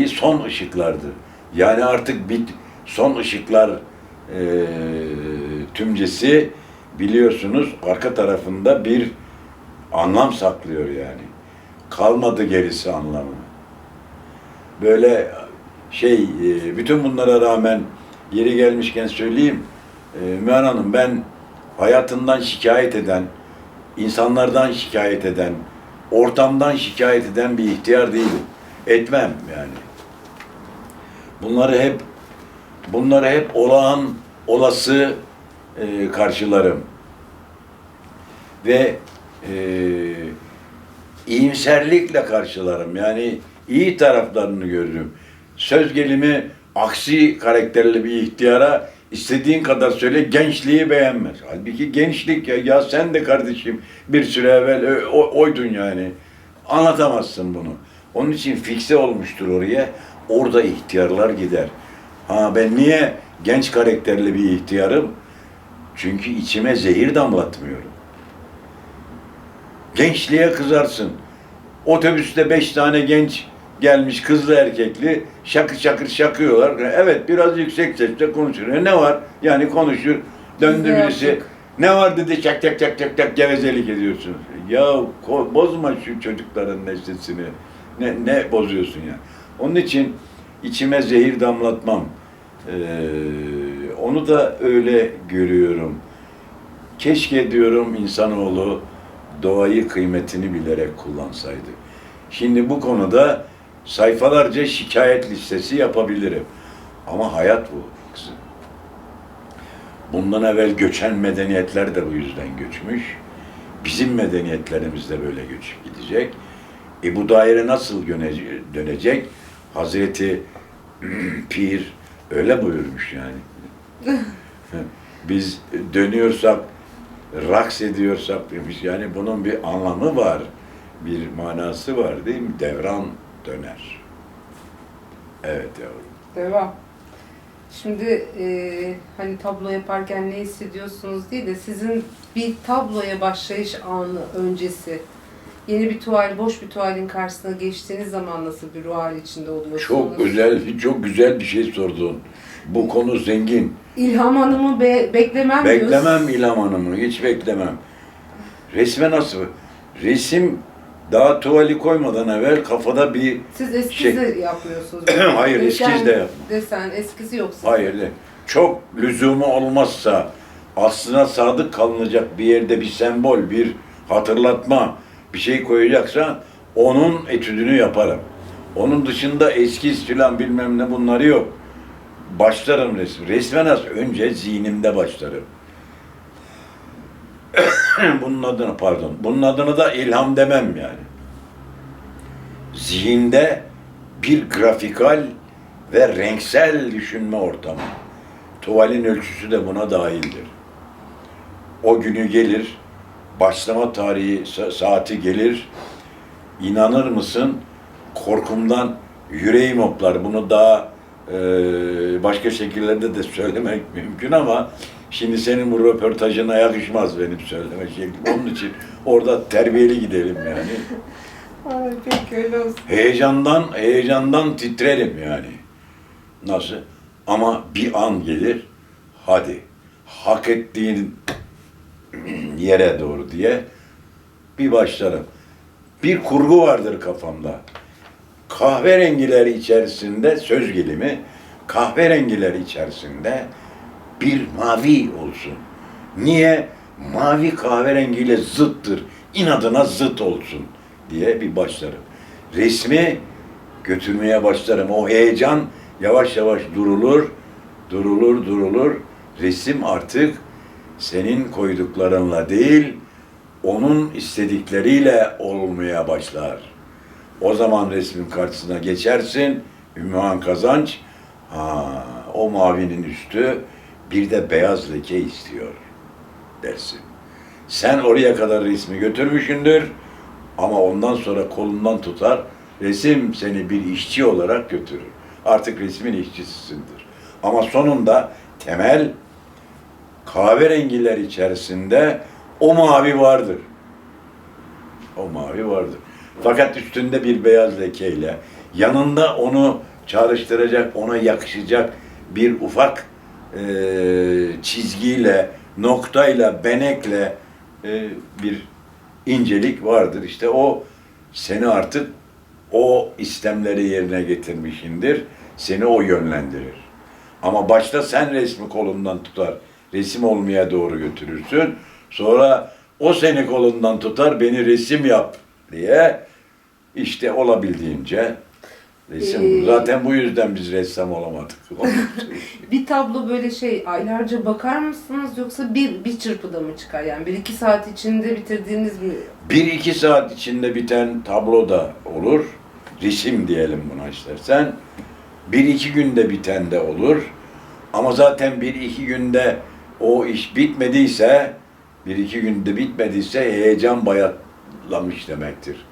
son ışıklardı. Yani artık son ışıklar tümcesi biliyorsunuz arka tarafında bir anlam saklıyor yani. Kalmadı gerisi anlamı. Böyle bütün bunlara rağmen yeri gelmişken söyleyeyim, Mühan Hanım, ben hayatından şikayet eden, insanlardan şikayet eden, ortamdan şikayet eden bir ihtiyar değilim. Etmem yani. Bunları hep olağan, olası karşılarım. Ve iyimserlikle karşılarım. Yani iyi taraflarını görürüm. Söz gelimi aksi karakterli bir ihtiyara istediğin kadar söyle, gençliği beğenmez. Halbuki gençlik ya sen de kardeşim bir süre evvel oydun yani. Anlatamazsın bunu. Onun için fikse olmuştur oraya. Orada ihtiyarlar gider. Ben niye genç karakterli bir ihtiyarım? Çünkü içime zehir damlatmıyorum. Gençliğe kızarsın. Otobüste 5 tane genç gelmiş, kızlı erkekli, şakır şakır şakıyorlar. Evet, biraz yüksek sesle konuşuyor. Ne var? Yani konuşur. Döndü birisi. Yaptık. Ne var dedi, çak çak çak çak çak gevezelik ediyorsunuz. Ya bozma şu çocukların neşesini. Ne bozuyorsun ya? Onun için içime zehir damlatmam. Onu da öyle görüyorum. Keşke diyorum insanoğlu doğayı kıymetini bilerek kullansaydı. Şimdi bu konuda sayfalarca şikayet listesi yapabilirim. Ama hayat bu kızım. Bundan evvel göçen medeniyetler de bu yüzden göçmüş. Bizim medeniyetlerimiz de böyle göçüp gidecek. Bu daire nasıl dönecek? Hazreti Pir öyle buyurmuş yani. Biz dönüyorsak, raks ediyorsak demiş. Yani bunun bir anlamı var. Bir manası var değil mi? Devran döner. Evet yavrum. Devam. Şimdi hani tablo yaparken ne hissediyorsunuz değil de sizin bir tabloya başlayış anı öncesi yeni bir tuval, boş bir tuvalin karşısına geçtiğiniz zaman nasıl bir ruh hali içinde oluyorsunuz? Çok güzel bir şey sordun. Bu konu zengin. İlham Hanım'ı beklemem diyorsun. Beklemem İlham Hanım'ı, hiç beklemem. Resme nasıl? Resim daha tuvali koymadan evvel kafada bir Siz eskiz de yapmıyorsunuz. Hayır, eskiz de yapmam. Desen, eskisi yok sizin. Hayır, çok lüzumu olmazsa, aslına sadık kalınacak bir yerde bir sembol, bir hatırlatma, bir şey koyacaksa onun etüdünü yaparım. Onun dışında eskiz filan bilmem ne bunları yok. Başlarım resim. Resme nasıl? Önce zihnimde başlarım. Bunun adını da ilham demem yani. Zihinde bir grafikal ve renksel düşünme ortamı. Tuvalin ölçüsü de buna dahildir. O günü gelir, başlama tarihi, saati gelir. İnanır mısın? Korkumdan yüreğim hoplar. Bunu daha Başka şekillerde de söylemek mümkün ama şimdi senin bu röportajına yakışmaz benim söyleme şeklim. Onun için orada terbiyeli gidelim yani. Ay, peki öyle olsun. Heyecandan titrerim yani. Nasıl? Ama bir an gelir, hadi hak ettiğin yere doğru diye bir başlarım. Bir kurgu vardır kafamda. Kahverengiler içerisinde, söz gelimi, kahverengiler içerisinde bir mavi olsun. Niye? Mavi kahverengiyle zıttır. İnadına zıt olsun diye bir başlarım. Resmi götürmeye başlarım. O heyecan yavaş yavaş durulur. Resim artık senin koyduklarınla değil, onun istedikleriyle olmaya başlar. O zaman resmin karşısına geçersin, ünvan kazanç, o mavinin üstü bir de beyaz leke istiyor dersin. Sen oraya kadar resmi götürmüşsündür ama ondan sonra kolundan tutar, resim seni bir işçi olarak götürür. Artık resmin işçisisindir. Ama sonunda temel kahverengiler içerisinde o mavi vardır. O mavi vardır. Fakat üstünde bir beyaz lekeyle, yanında onu çağrıştıracak, ona yakışacak bir ufak çizgiyle, noktayla, benekle bir incelik vardır. İşte o seni artık o istemleri yerine getirmişindir. Seni o yönlendirir. Ama başta sen resmi kolundan tutar, resim olmaya doğru götürürsün. Sonra o seni kolundan tutar, beni resim yap diye işte olabildiğince resim. Zaten bu yüzden biz ressam olamadık. Bir tablo böyle aylarca bakar mısınız yoksa bir çırpıda mı çıkar? Yani 1-2 saat içinde bitirdiğiniz mi? 1-2 saat içinde biten tablo da olur. Resim diyelim buna istersen. 1-2 günde biten de olur. Ama zaten 1-2 günde o iş bitmediyse, 1-2 günde bitmediyse heyecan bayatlamış demektir.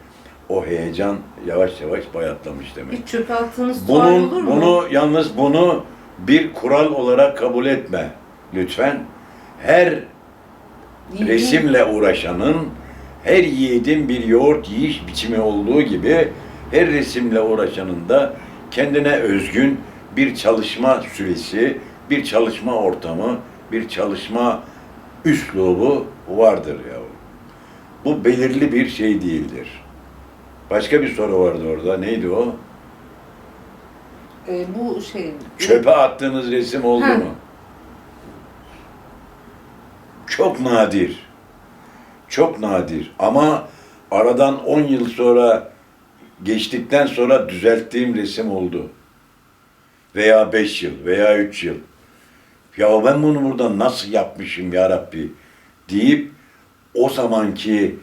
O heyecan yavaş yavaş bayatlamış demek. Bir çöpe attığınız tuval olur mu? Bunu bir kural olarak kabul etme lütfen. Her resimle uğraşanın, her yiğidin bir yoğurt yiyiş biçimi olduğu gibi her resimle uğraşanın da kendine özgün bir çalışma süresi, bir çalışma ortamı, bir çalışma üslubu vardır yavrum. Bu belirli bir şey değildir. Başka bir soru vardı orada. Neydi o? Bu Çöpe attığınız resim oldu mu? Çok nadir. Çok nadir. Ama aradan 10 yıl sonra geçtikten sonra düzelttiğim resim oldu. Veya 5 yıl veya 3 yıl. Ya ben bunu burada nasıl yapmışım ya Rabbi deyip o zamanki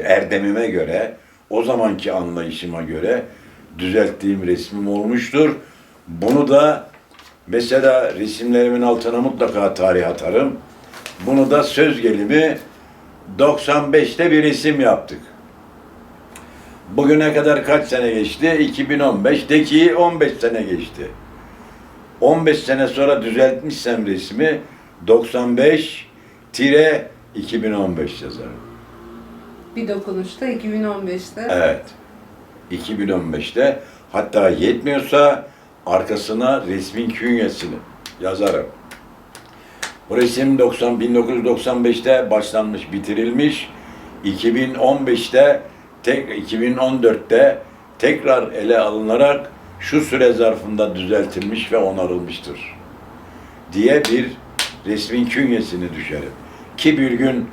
erdemime göre, o zamanki anlayışıma göre düzelttiğim resmim olmuştur. Bunu da mesela resimlerimin altına mutlaka tarih atarım. Bunu da söz gelimi 95'te bir resim yaptık. Bugüne kadar kaç sene geçti? 2015'teki 15 sene geçti. 15 sene sonra düzeltmişsem resmi 95-2015 yazarım. Bir dokunuşta 2015'te. Evet. 2015'te hatta yetmiyorsa arkasına resmin künyesini yazarım. Bu resim 1995'te başlanmış, bitirilmiş. 2014'te tekrar ele alınarak şu süre zarfında düzeltilmiş ve onarılmıştır diye bir resmin künyesini düşerim. Ki bir gün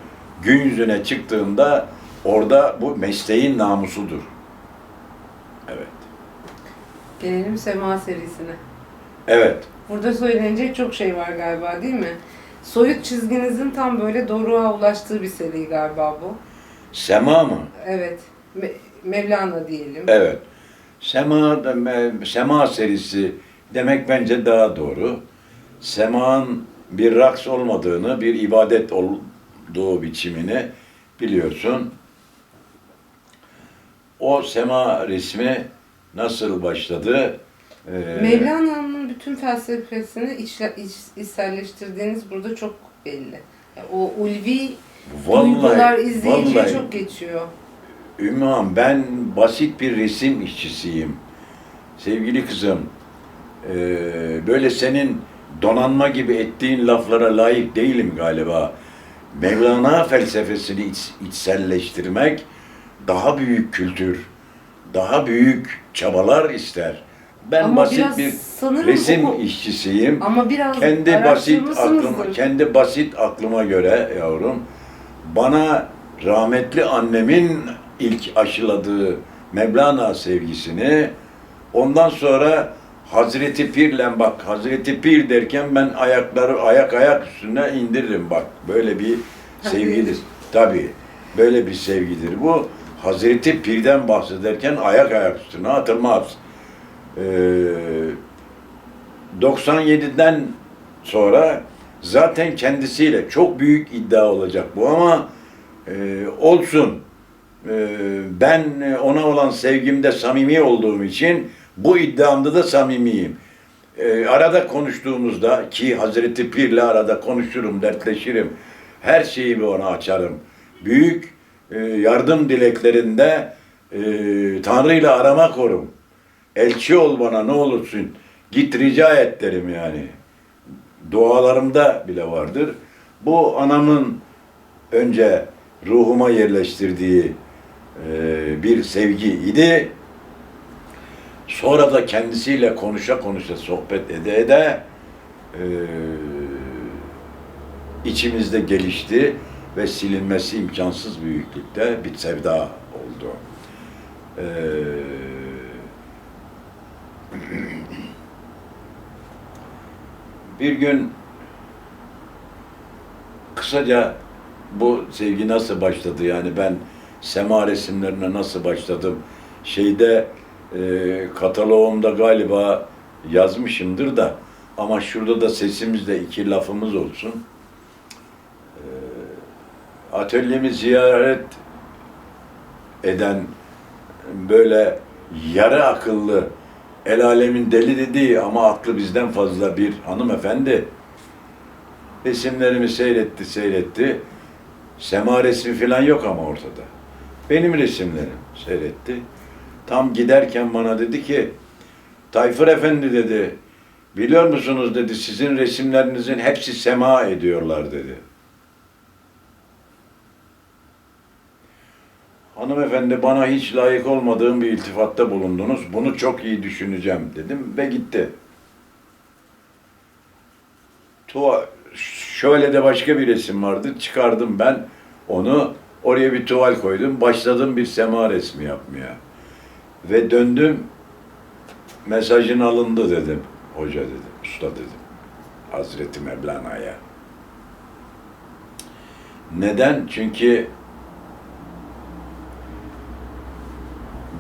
yüzüne çıktığında orada bu mesleğin namusudur. Evet. Gelelim Sema serisine. Evet. Burada söylenecek çok şey var galiba, değil mi? Soyut çizginizin tam böyle doruğa ulaştığı bir seri galiba bu. Sema mı? Evet. Mevlana diyelim. Evet. Sema serisi demek bence daha doğru. Sema'nın bir raks olmadığını, bir ibadet olduğu biçimini biliyorsun. O sema resmi nasıl başladı? Mevlana'nın bütün felsefesini içselleştirdiğiniz burada çok belli. Yani o ulvi duygular izleyiciye vallahi çok geçiyor. Ümmühan, ben basit bir resim işçisiyim. Sevgili kızım, böyle senin donanma gibi ettiğin laflara layık değilim galiba. Mevlana felsefesini içselleştirmek daha büyük kültür, daha büyük çabalar ister. Ben Ama basit biraz bir sanırım resim işçisiyim. ama biraz Kendi kendi basit aklıma göre yavrum, bana rahmetli annemin ilk aşıladığı Mevlana sevgisini, ondan sonra Hazreti Pir'le, bak Hazreti Pir derken ben ayakları ayak üstüne indiririm, bak böyle bir sevgidir. Tabii böyle bir sevgidir bu. Hazreti Pir'den bahsederken ayak üstüne atılmaz. 97'den sonra zaten kendisiyle çok büyük iddia olacak bu, ama olsun. Ben ona olan sevgimde samimi olduğum için bu iddiamda da samimiyim. Arada konuştuğumuzda, ki Hazreti Pir'le arada konuşurum, dertleşirim. Her şeyi ona açarım. Büyük yardım dileklerinde Tanrı'yla arama korum. Elçi ol bana ne olursun. Git rica et derim yani. Dualarımda bile vardır. Bu anamın önce ruhuma yerleştirdiği bir sevgiydi. Sonra da kendisiyle konuşa konuşa, sohbet ede içimizde gelişti ve silinmesi imkansız büyüklükte bir sevda oldu. Bir gün kısaca bu sevgi nasıl başladı, yani ben sema resimlerine nasıl başladım, kataloğumda galiba yazmışımdır da, ama şurada da sesimizde iki lafımız olsun. Atölyemi ziyaret eden böyle yarı akıllı, el alemin deli dediği ama aklı bizden fazla bir hanımefendi resimlerimi seyretti. Sema resmi falan yok ama ortada. Benim resimlerim seyretti. Tam giderken bana dedi ki, Tayfur Efendi dedi, biliyor musunuz dedi, sizin resimlerinizin hepsi sema ediyorlar dedi. Hanımefendi, bana hiç layık olmadığım bir iltifatta bulundunuz. Bunu çok iyi düşüneceğim dedim ve gitti. Şöyle de başka bir resim vardı. Çıkardım ben onu. Oraya bir tuval koydum. Başladım bir sema resmi yapmaya. Ve döndüm. Mesajın alındı dedim. Hoca dedim. Usta dedim. Hazreti Mevlana'ya. Neden? Çünkü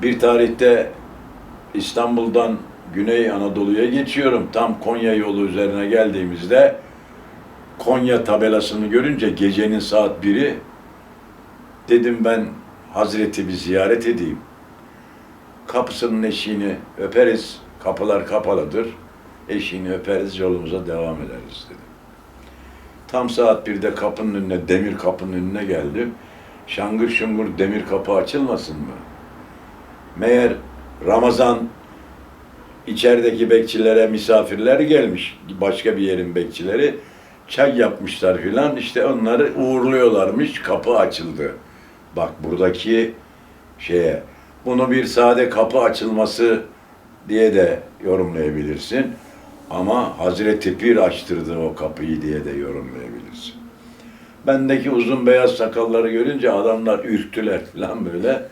bir tarihte İstanbul'dan Güney Anadolu'ya geçiyorum. Tam Konya yolu üzerine geldiğimizde Konya tabelasını görünce gecenin saat 1'i dedim ben Hazreti bir ziyaret edeyim. Kapısının eşiğini öperiz, kapılar kapalıdır. Eşiğini öperiz, yolumuza devam ederiz dedim. Tam saat 1'de kapının önüne, demir kapının önüne geldim. Şangır şungur demir kapı açılmasın mı? Meğer Ramazan içerideki bekçilere misafirler gelmiş, başka bir yerin bekçileri. Çay yapmışlar filan, işte onları uğurluyorlarmış, kapı açıldı. Bak buradaki bunu bir sade kapı açılması diye de yorumlayabilirsin. Ama Hazreti Pir açtırdı o kapıyı diye de yorumlayabilirsin. Bendeki uzun beyaz sakalları görünce adamlar ürktüler falan böyle.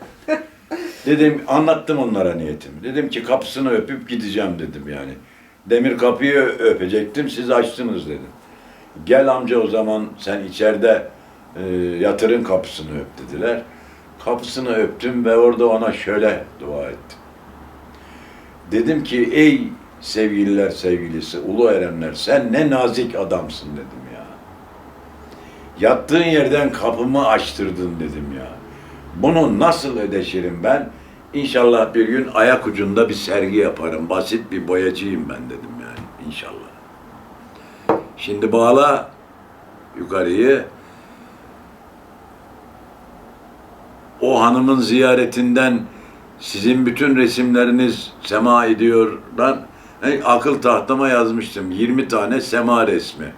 Dedim, anlattım onlara niyetimi. Dedim ki kapısını öpüp gideceğim dedim yani. Demir kapıyı öpecektim, siz açtınız dedim. Gel amca o zaman sen içeride yatırın kapısını öp dediler. Kapısını öptüm ve orada ona şöyle dua ettim. Dedim ki ey sevgililer sevgilisi, ulu erenler, sen ne nazik adamsın dedim ya. Yattığın yerden kapımı açtırdın dedim ya. Bunu nasıl ödeşirim ben? İnşallah bir gün ayak ucunda bir sergi yaparım. Basit bir boyacıyım ben dedim yani inşallah. Şimdi bağla yukarıyı. O hanımın ziyaretinden sizin bütün resimleriniz sema ediyordan akıl tahtama yazmıştım. 20 tane sema resmi.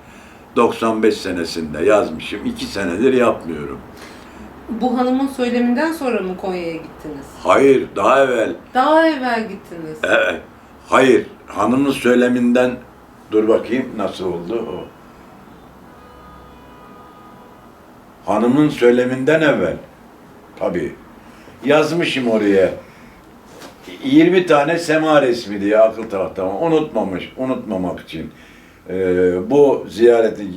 95 senesinde yazmışım. 2 senedir yapmıyorum. Bu hanımın söyleminden sonra mı Konya'ya gittiniz? Hayır, daha evvel. Daha evvel gittiniz. Evet. Hayır, hanımın söyleminden dur bakayım nasıl oldu o. Hanımın söyleminden evvel. Tabii. Yazmışım oraya. 20 tane sema resmi diye akıl tahtama. Unutmamak için. Bu ziyareti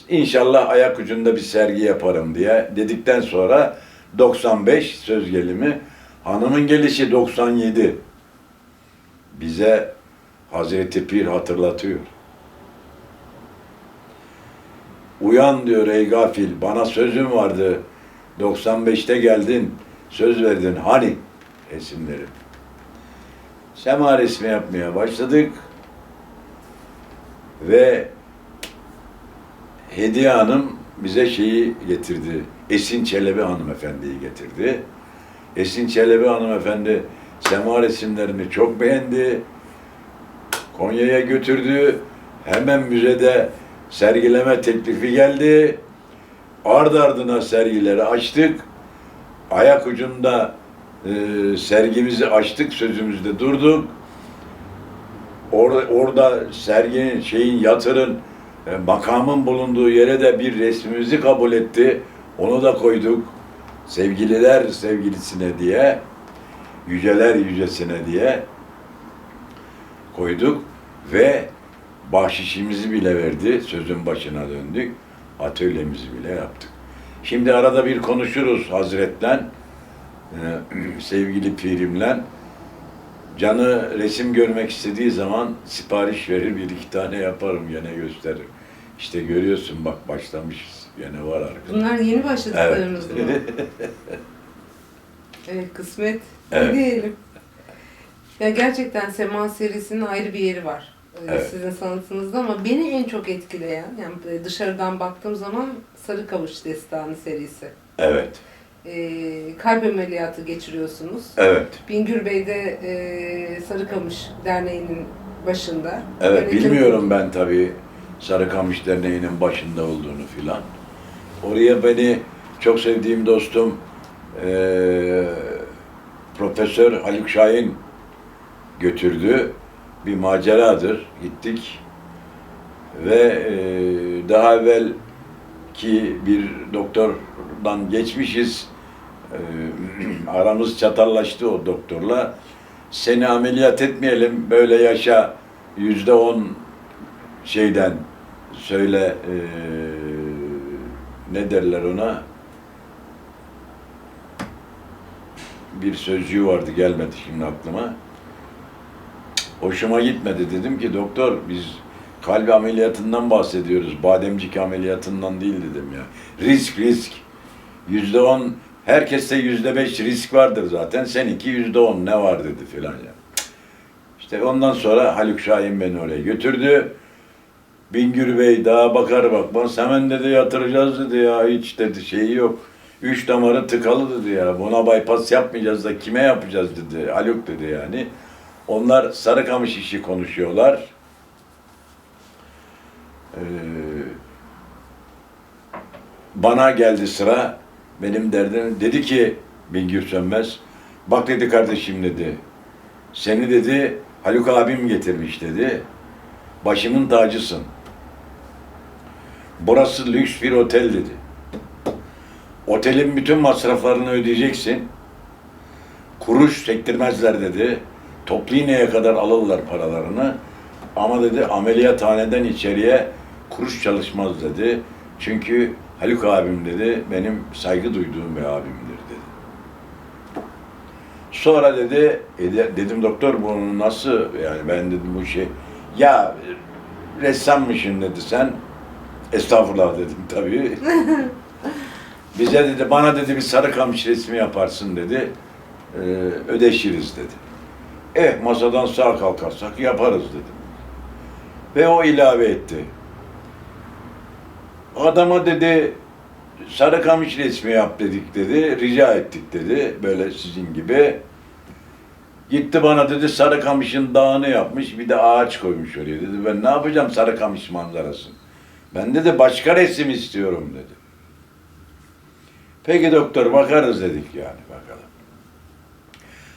inşallah ayak ucunda bir sergi yaparım diye dedikten sonra 95 söz gelimi. Hanımın gelişi 97. Bize Hazreti Pir hatırlatıyor. Uyan diyor ey gafil, bana sözün vardı. 95'te geldin, söz verdin. Hani resimlerim. Sema resmi yapmaya başladık. Ve Hediye Hanım bize şeyi getirdi. Esin Çelebi hanımefendiyi getirdi. Esin Çelebi hanımefendi sema resimlerini çok beğendi. Konya'ya götürdü. Hemen müzede sergileme teklifi geldi. Ardı ardına sergileri açtık. Ayak ucunda sergimizi açtık, sözümüzde durduk. Orada serginin, yatırın, makamın bulunduğu yere de bir resmimizi kabul etti. Onu da koyduk. Sevgililer sevgilisine diye, yüceler yücesine diye koyduk ve bahşişimizi bile verdi. Sözün başına döndük. Atölyemizi bile yaptık. Şimdi arada bir konuşuruz Hazret'le, sevgili pirimle. Canı resim görmek istediği zaman sipariş verir, 1-2 tane yaparım, gene gösteririm. İşte görüyorsun bak başlamışız, gene var arkada. Bunlar yeni başladıklarımız Evet. mı? Evet, kısmet. Evet. Ne diyelim. Ya gerçekten Sema serisinin ayrı bir yeri var. Evet. Sizin sanatınızda ama beni en çok etkileyen, yani dışarıdan baktığım zaman Sarı Kavuş Destanı serisi. Evet. Kalp ameliyatı geçiriyorsunuz. Evet. Bingür Bey de Sarıkamış Derneği'nin başında. Evet, bilmiyorum ben tabii Sarıkamış Derneği'nin başında olduğunu filan. Oraya beni çok sevdiğim dostum Profesör Haluk Şahin götürdü. Bir maceradır. Gittik ve daha evvel ki bir doktordan geçmişiz. Aramız çatallaştı o doktorla. Seni ameliyat etmeyelim, böyle yaşa, %10 şeyden söyle, ne derler ona? Bir sözcüğü vardı, gelmedi şimdi aklıma. Hoşuma gitmedi. Dedim ki doktor, biz kalbi ameliyatından bahsediyoruz. Bademcik ameliyatından değil dedim ya. Risk. %10, herkeste %5 risk vardır zaten. Seninki %10 ne var dedi filan ya. İşte ondan sonra Haluk Şahin beni oraya götürdü. Bingür Bey daha bakar bakmaz hemen dedi yatıracağız dedi ya, hiç dedi şeyi yok. 3 damarı tıkalı dedi ya. Buna bypass yapmayacağız da kime yapacağız dedi. Haluk dedi yani. Onlar Sarıkamış işi konuşuyorlar. Bana geldi sıra. Benim derdim. Dedi ki Bingür Sönmez, bak dedi kardeşim dedi. Seni dedi Haluk abim getirmiş dedi. Başımın tacısın. Burası lüks bir otel dedi. Otelin bütün masraflarını ödeyeceksin. Kuruş sektirmezler dedi. Toplu iğneye kadar alırlar paralarını. Ama dedi ameliyathaneden içeriye kuruş çalışmaz dedi. Çünkü Haluk abim dedi benim saygı duyduğum bir abimdir dedi. Sonra dedi, dedim doktor bunu nasıl, yani ben dedim bu şey, ya ressammışsın dedi sen. Estağfurullah dedim tabii. Bize dedi, bana dedi bir Sarıkamış resmi yaparsın dedi. ödeşiriz dedi. Masadan sağ kalkarsak yaparız dedim. Ve o ilave etti. Adama dedi, Sarıkamış resmi yap dedik dedi, rica ettik dedi, böyle sizin gibi. Gitti bana dedi, Sarıkamış'ın dağını yapmış, bir de ağaç koymuş oraya dedi. Ben ne yapacağım Sarıkamış manzarası? Ben dedi, başka resim istiyorum dedi. Peki doktor, bakarız dedik yani, bakalım.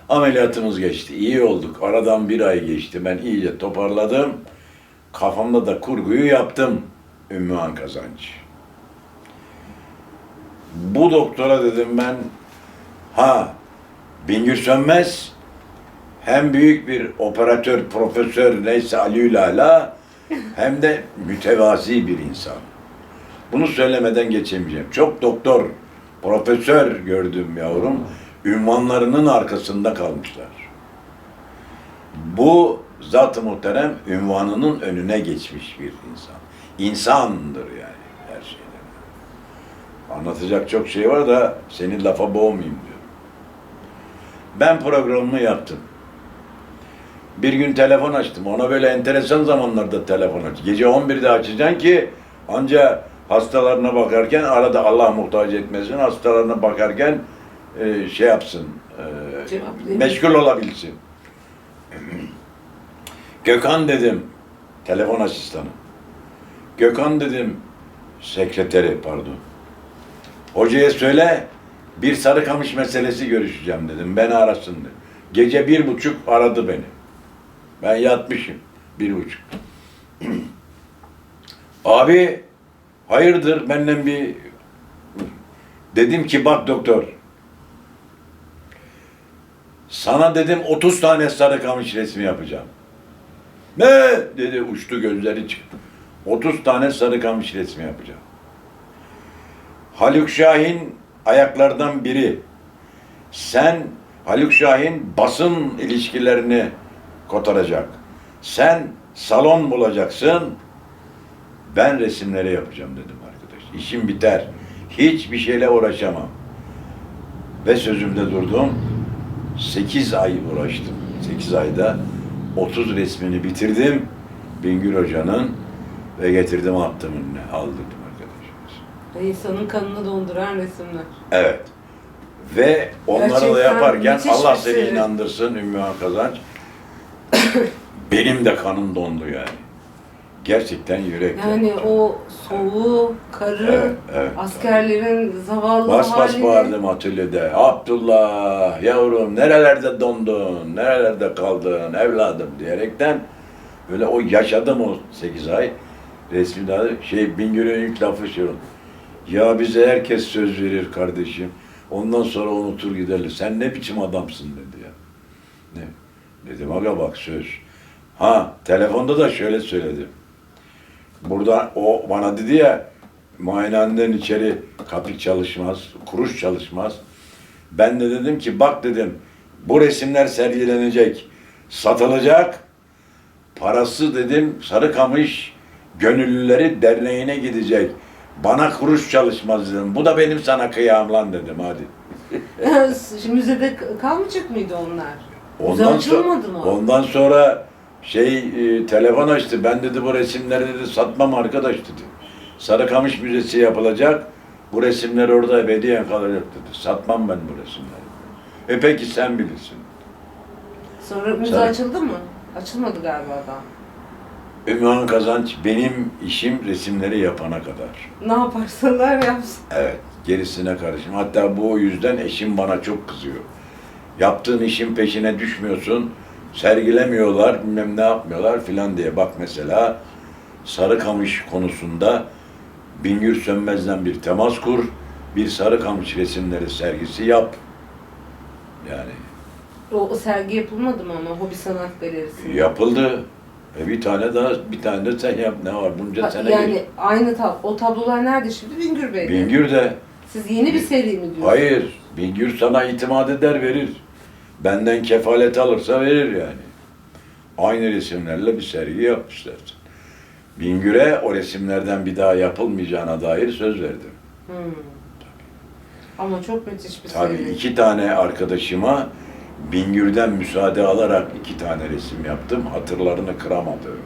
Ameliyatımız geçti, iyi olduk. Aradan bir ay geçti, ben iyice toparladım. Kafamda da kurguyu yaptım, Ümmühan Kazanç. Bu doktora dedim ben, Bingür Sönmez, hem büyük bir operatör, profesör, neyse alülala, hem de mütevazi bir insan. Bunu söylemeden geçemeyeceğim. Çok doktor, profesör gördüm yavrum, ünvanlarının arkasında kalmışlar. Bu zat-ı muhterem ünvanının önüne geçmiş bir insan. İnsandır yani her şeyden. Anlatacak çok şey var da seni lafa boğmayayım diyorum. Ben programımı yaptım. Bir gün telefon açtım. Ona böyle enteresan zamanlarda telefon aç. Gece 11'de açacaksın ki anca hastalarına bakarken, arada Allah muhtaç etmesin, hastalarına bakarken şey yapsın, meşgul olabilsin. Gökhan dedim, telefon asistanı. Gökhan dedim, sekreteri pardon. Hocaya söyle, bir Sarıkamış meselesi görüşeceğim dedim, beni arasın dedim. Gece 1:30 aradı beni. Ben yatmışım, 1:30. Abi, hayırdır benden bir... Dedim ki bak doktor, sana dedim 30 tane Sarıkamış resmi yapacağım. Ne? Dedi, uçtu gözleri çıktı. 30 tane Sarıkamış resmi yapacağım. Haluk Şahin ayaklardan biri. Haluk Şahin basın ilişkilerini kotaracak. Sen salon bulacaksın. Ben resimleri yapacağım dedim arkadaş. İşim biter. Hiçbir şeyle uğraşamam. Ve sözümde durdum. 8 ay uğraştım. 8 ayda 30 resmini bitirdim. Bingül Hoca'nın ve getirdim attım önüne. Al dedim arkadaşlar. İnsanın kanını donduran resimler. Evet. Ve onları Gerçekten da yaparken müthiş Allah bir seni şey. inandırsın Ümmühan Kazanç. Benim de kanım dondu yani. Gerçekten yürek Yani yaktı. o soğuğu, karı, Evet. askerlerin zavallı Bas halini... bağırdım atölyede. Abdullah yavrum nerelerde dondun, nerelerde kaldın evladım diyerekten böyle o yaşadım o 8 ay. Resminde Bingöl'ün ilk lafı şu. Ya bize herkes söz verir kardeşim. Ondan sonra unutur giderler. Sen ne biçim adamsın dedi ya. Ne? Dedim aga bak söz. Telefonda da şöyle söyledim. Burada o bana dedi ya, muayenehaneden içeri kapı çalışmaz, kuruş çalışmaz. Ben de dedim ki bak dedim, bu resimler sergilenecek, satılacak. Parası dedim Sarıkamış Gönüllüleri Derneği'ne gidecek. Bana kuruş çalışmaz dedim. Bu da benim sana kıyam lan dedim hadi. Şimdi müzede kalmayacak mıydı onlar? Müze Ondan açılmadı mı? Ondan sonra telefon açtı. Ben dedi bu resimleri dedi satmam arkadaş dedi. Sarıkamış Müzesi yapılacak. Bu resimler orada ebediyen kalacak dedi. Satmam ben bu resimleri. Peki sen bilirsin. Sonra müze açıldı mı? Açılmadı galiba daha. Ümmühan Kazanç benim işim resimleri yapana kadar. Ne yaparsalar yapsın. Evet, gerisine karışım. Hatta bu yüzden eşim bana çok kızıyor. Yaptığın işin peşine düşmüyorsun, sergilemiyorlar, bilmem ne yapmıyorlar filan diye. Bak mesela Sarıkamış konusunda Bingür Sönmez'den bir temas kur, bir Sarıkamış resimleri sergisi yap. Yani O sergi yapılmadı mı ama Hobi Sanat Galerisi'nde? yapıldı. Bir tane de sen yap. Ne var bunca sene Yani geçti. aynı o tablolar nerede şimdi? Bingür Bey'de. Bingür de Siz yeni bir seri mi diyorsunuz? hayır, Bingür sana itimat eder verir. Benden kefalet alırsa verir yani. Aynı resimlerle bir sergi yapmışlar. Bingür'e o resimlerden bir daha yapılmayacağına dair söz verdim. Ama çok müthiş bir Tabii seri. 2 tane arkadaşıma Bingür'den müsaade alarak 2 tane resim yaptım. Hatırlarını kıramadım.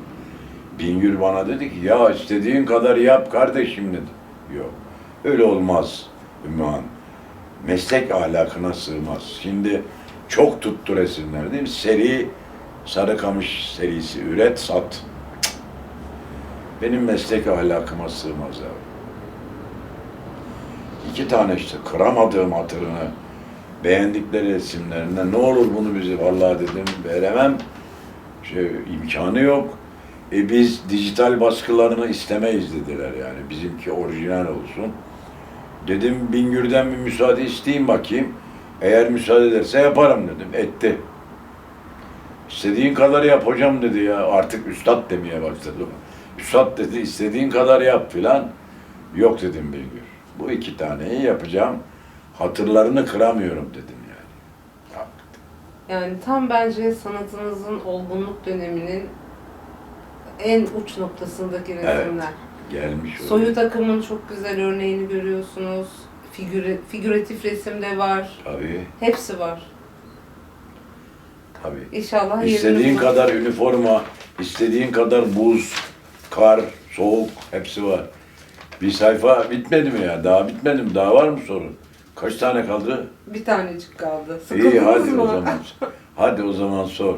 Bingür bana dedi ki ya istediğin kadar yap kardeşim dedi. Yok. Öyle olmaz Ümmühan. Meslek ahlakına sığmaz. Şimdi çok tuttu resimler değil mi? Seri, Sarıkamış serisi üret, sat. Cık. Benim meslek ahlakıma sığmaz abi. 2 tane işte kıramadığım hatırını beğendikleri resimlerinden ne olur bunu bize vallahi dedim veremem. İmkanı yok. Biz dijital baskılarını istemeyiz dediler yani. Bizimki orijinal olsun. Dedim Bingür'den bir müsaade isteyeyim bakayım. Eğer müsaade ederse yaparım dedim. Etti. İstediğin kadar yap hocam dedi ya. Artık üstad demeye başladım. Üstad dedi istediğin kadar yap filan. Yok dedim Bingür. Bu 2 taneyi yapacağım. Hatırlarını kıramıyorum dedim yani. Yani tam bence sanatınızın olgunluk döneminin en uç noktasındaki resimler. Evet, gelmiş oluyor. Soyut akımın çok güzel örneğini görüyorsunuz. Figüratif resim de var. Tabii, Hepsi var. tabii. İnşallah İstediğin yeriniz kadar üniforma, istediğin kadar buz, kar, soğuk hepsi var. Bir sayfa bitmedi mi ya? Daha bitmedi mi? Daha var mı sorun? Kaç tane kaldı? Bir tanecik kaldı. İyi Sıkıldınız hadi mı? o zaman. Hadi o zaman sor.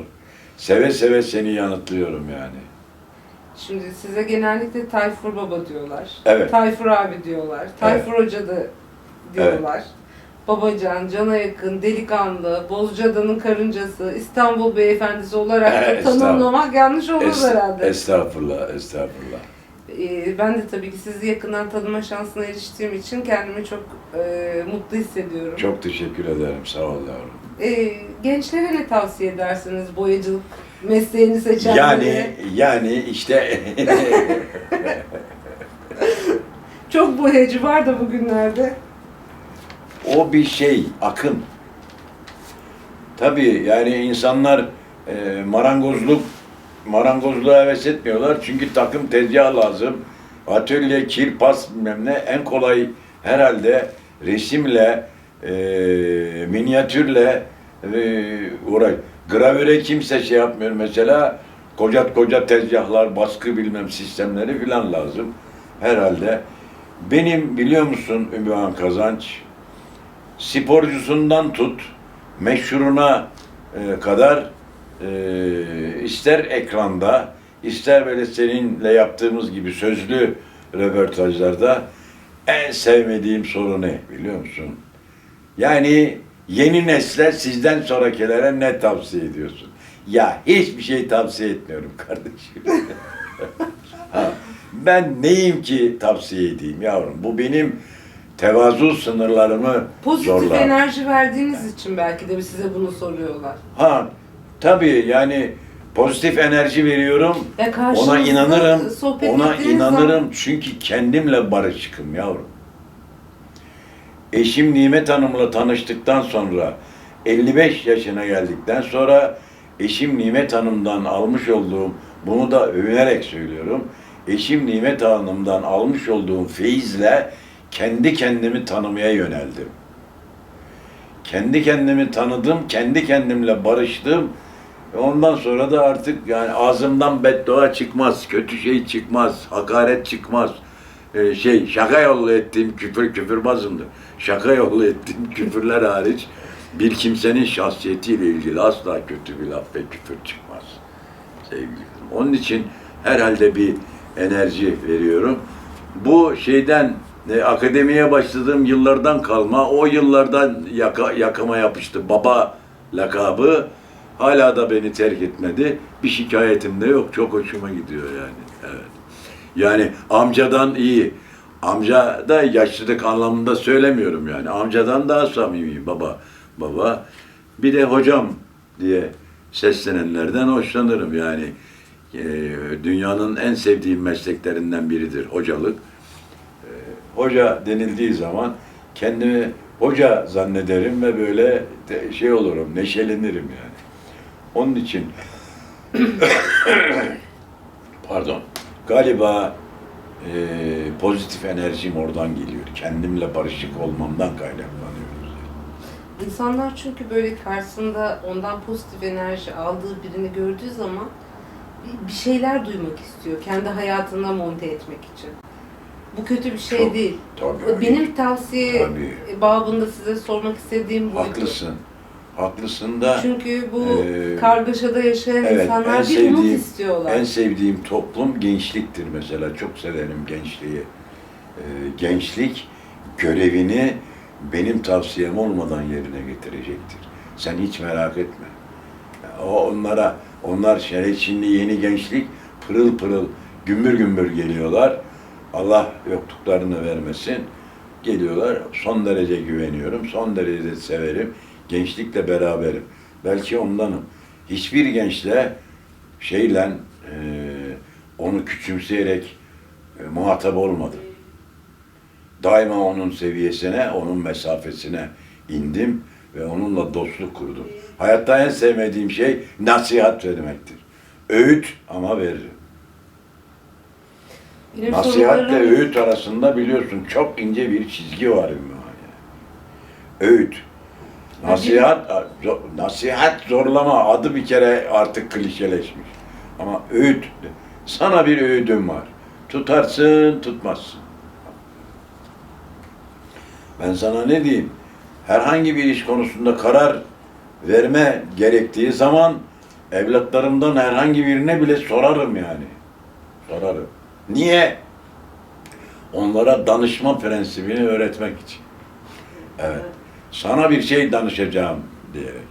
Seve seve seni yanıtlıyorum yani. Şimdi size genellikle Tayfur Baba diyorlar. Evet. Tayfur abi diyorlar. Tayfur Hoca da diyorlar. Babacan, Cana Yakın, Delikanlı, Bozcaada'nın Karıncası, İstanbul Beyefendisi olarak da tanımlamak yanlış olmaz herhalde. Estağfurullah, estağfurullah. Ben de tabii ki sizi yakından tanıma şansına eriştiğim için kendimi çok mutlu hissediyorum. Çok teşekkür ederim, sağ ol yavrum. Gençlere ne tavsiye edersiniz boyacılık mesleğini seçenlere? Yani işte Çok boyacı var da bugünlerde. o bir şey, akım. Tabii yani insanlar marangozluğa heves etmiyorlar çünkü takım tezgah lazım. Atölye, kirpas bilmem ne en kolay herhalde resimle, minyatürle uğraş. Gravüre kimse şey yapmıyor mesela. Koca tezgahlar, baskı bilmem sistemleri filan lazım herhalde. Benim biliyor musun Ümmühan Kazanç, sporcusundan tut, meşhuruna kadar ister ekranda, ister böyle seninle yaptığımız gibi sözlü röportajlarda en sevmediğim soru ne biliyor musun? Yani yeni nesle sizden sonrakilere ne tavsiye ediyorsun? Ya hiçbir şey tavsiye etmiyorum kardeşim. Ha, ben neyim ki tavsiye edeyim yavrum? Bu benim tevazu sınırlarımı Pozitif zorlar. enerji verdiğiniz için belki de size bunu soruyorlar. Ha, tabii yani pozitif enerji veriyorum. Ya Ona karşınızda inanırım. sohbet Ona ettiğiniz inanırım zaman- çünkü kendimle barışıkım yavrum. Eşim Nimet Hanım'la tanıştıktan sonra 55 yaşına geldikten sonra eşim Nimet Hanım'dan almış olduğum, bunu da övünerek söylüyorum. Eşim Nimet Hanım'dan almış olduğum feyizle kendi kendimi tanımaya yöneldim. Kendi kendimi tanıdım, kendi kendimle barıştım. Ondan sonra da artık yani ağzımdan beddua çıkmaz, kötü şey çıkmaz, hakaret çıkmaz. Şaka yollu ettiğim küfürbazımdır. Şaka yollu ettiğim küfürler hariç bir kimsenin şahsiyetiyle ilgili asla kötü bir laf ve küfür çıkmaz sevgili kızım. Onun için herhalde bir enerji veriyorum. Bu şeyden akademiye başladığım yıllardan kalma, o yıllardan yakama yapıştı baba lakabı. Hala da beni terk etmedi. Bir şikayetim de yok. Çok hoşuma gidiyor yani. Evet. Yani amcadan iyi. Amca da yaşlılık anlamında söylemiyorum yani. Amcadan daha samimi baba. Bir de hocam diye seslenenlerden hoşlanırım yani. Dünyanın en sevdiğim mesleklerinden biridir hocalık. Hoca denildiği zaman kendimi hoca zannederim ve böyle şey olurum, neşelenirim yani. Onun için pardon, galiba pozitif enerjim oradan geliyor. Kendimle barışık olmamdan kaynaklanıyor. İnsanlar çünkü böyle karşısında ondan pozitif enerji aldığı birini gördüğü zaman bir şeyler duymak istiyor. Kendi hayatına monte etmek için. Bu kötü bir şey Çok, değil. tabii. Benim tavsiye Tabii. babında size sormak istediğim buydu. Haklısın. Haklısın da Çünkü bu Ee, kargaşada yaşayan evet, insanlar en bir umut sevdiğim- istiyorlar. en sevdiğim toplum gençliktir mesela. Çok severim gençliği. Gençlik görevini benim tavsiyem olmadan yerine getirecektir. Sen hiç merak etme. Onlar şimdi yeni gençlik pırıl pırıl, gümbür gümbür geliyorlar. Allah yokluklarını vermesin. Geliyorlar. Son derece güveniyorum. Son derece severim. Gençlikle beraberim. Belki ondanım. Hiçbir gençle onu küçümseyerek muhatap olmadım. Daima onun seviyesine, onun mesafesine indim ve onunla dostluk kurdum. Hayatta en sevmediğim şey nasihat vermektir. Öğüt ama veririm. Benim Nasihatle sorularım- öğüt arasında biliyorsun çok ince bir çizgi var. Öğüt. Nasihat zorlama adı bir kere artık klişeleşmiş. Ama öğüt, sana bir öğüdüm var. Tutarsın, tutmazsın. Ben sana ne diyeyim? Herhangi bir iş konusunda karar verme gerektiği zaman evlatlarımdan herhangi birine bile sorarım yani. Sorarım. Niye? Onlara danışma prensibini öğretmek için. Evet. Sana bir şey danışacağım diyerek.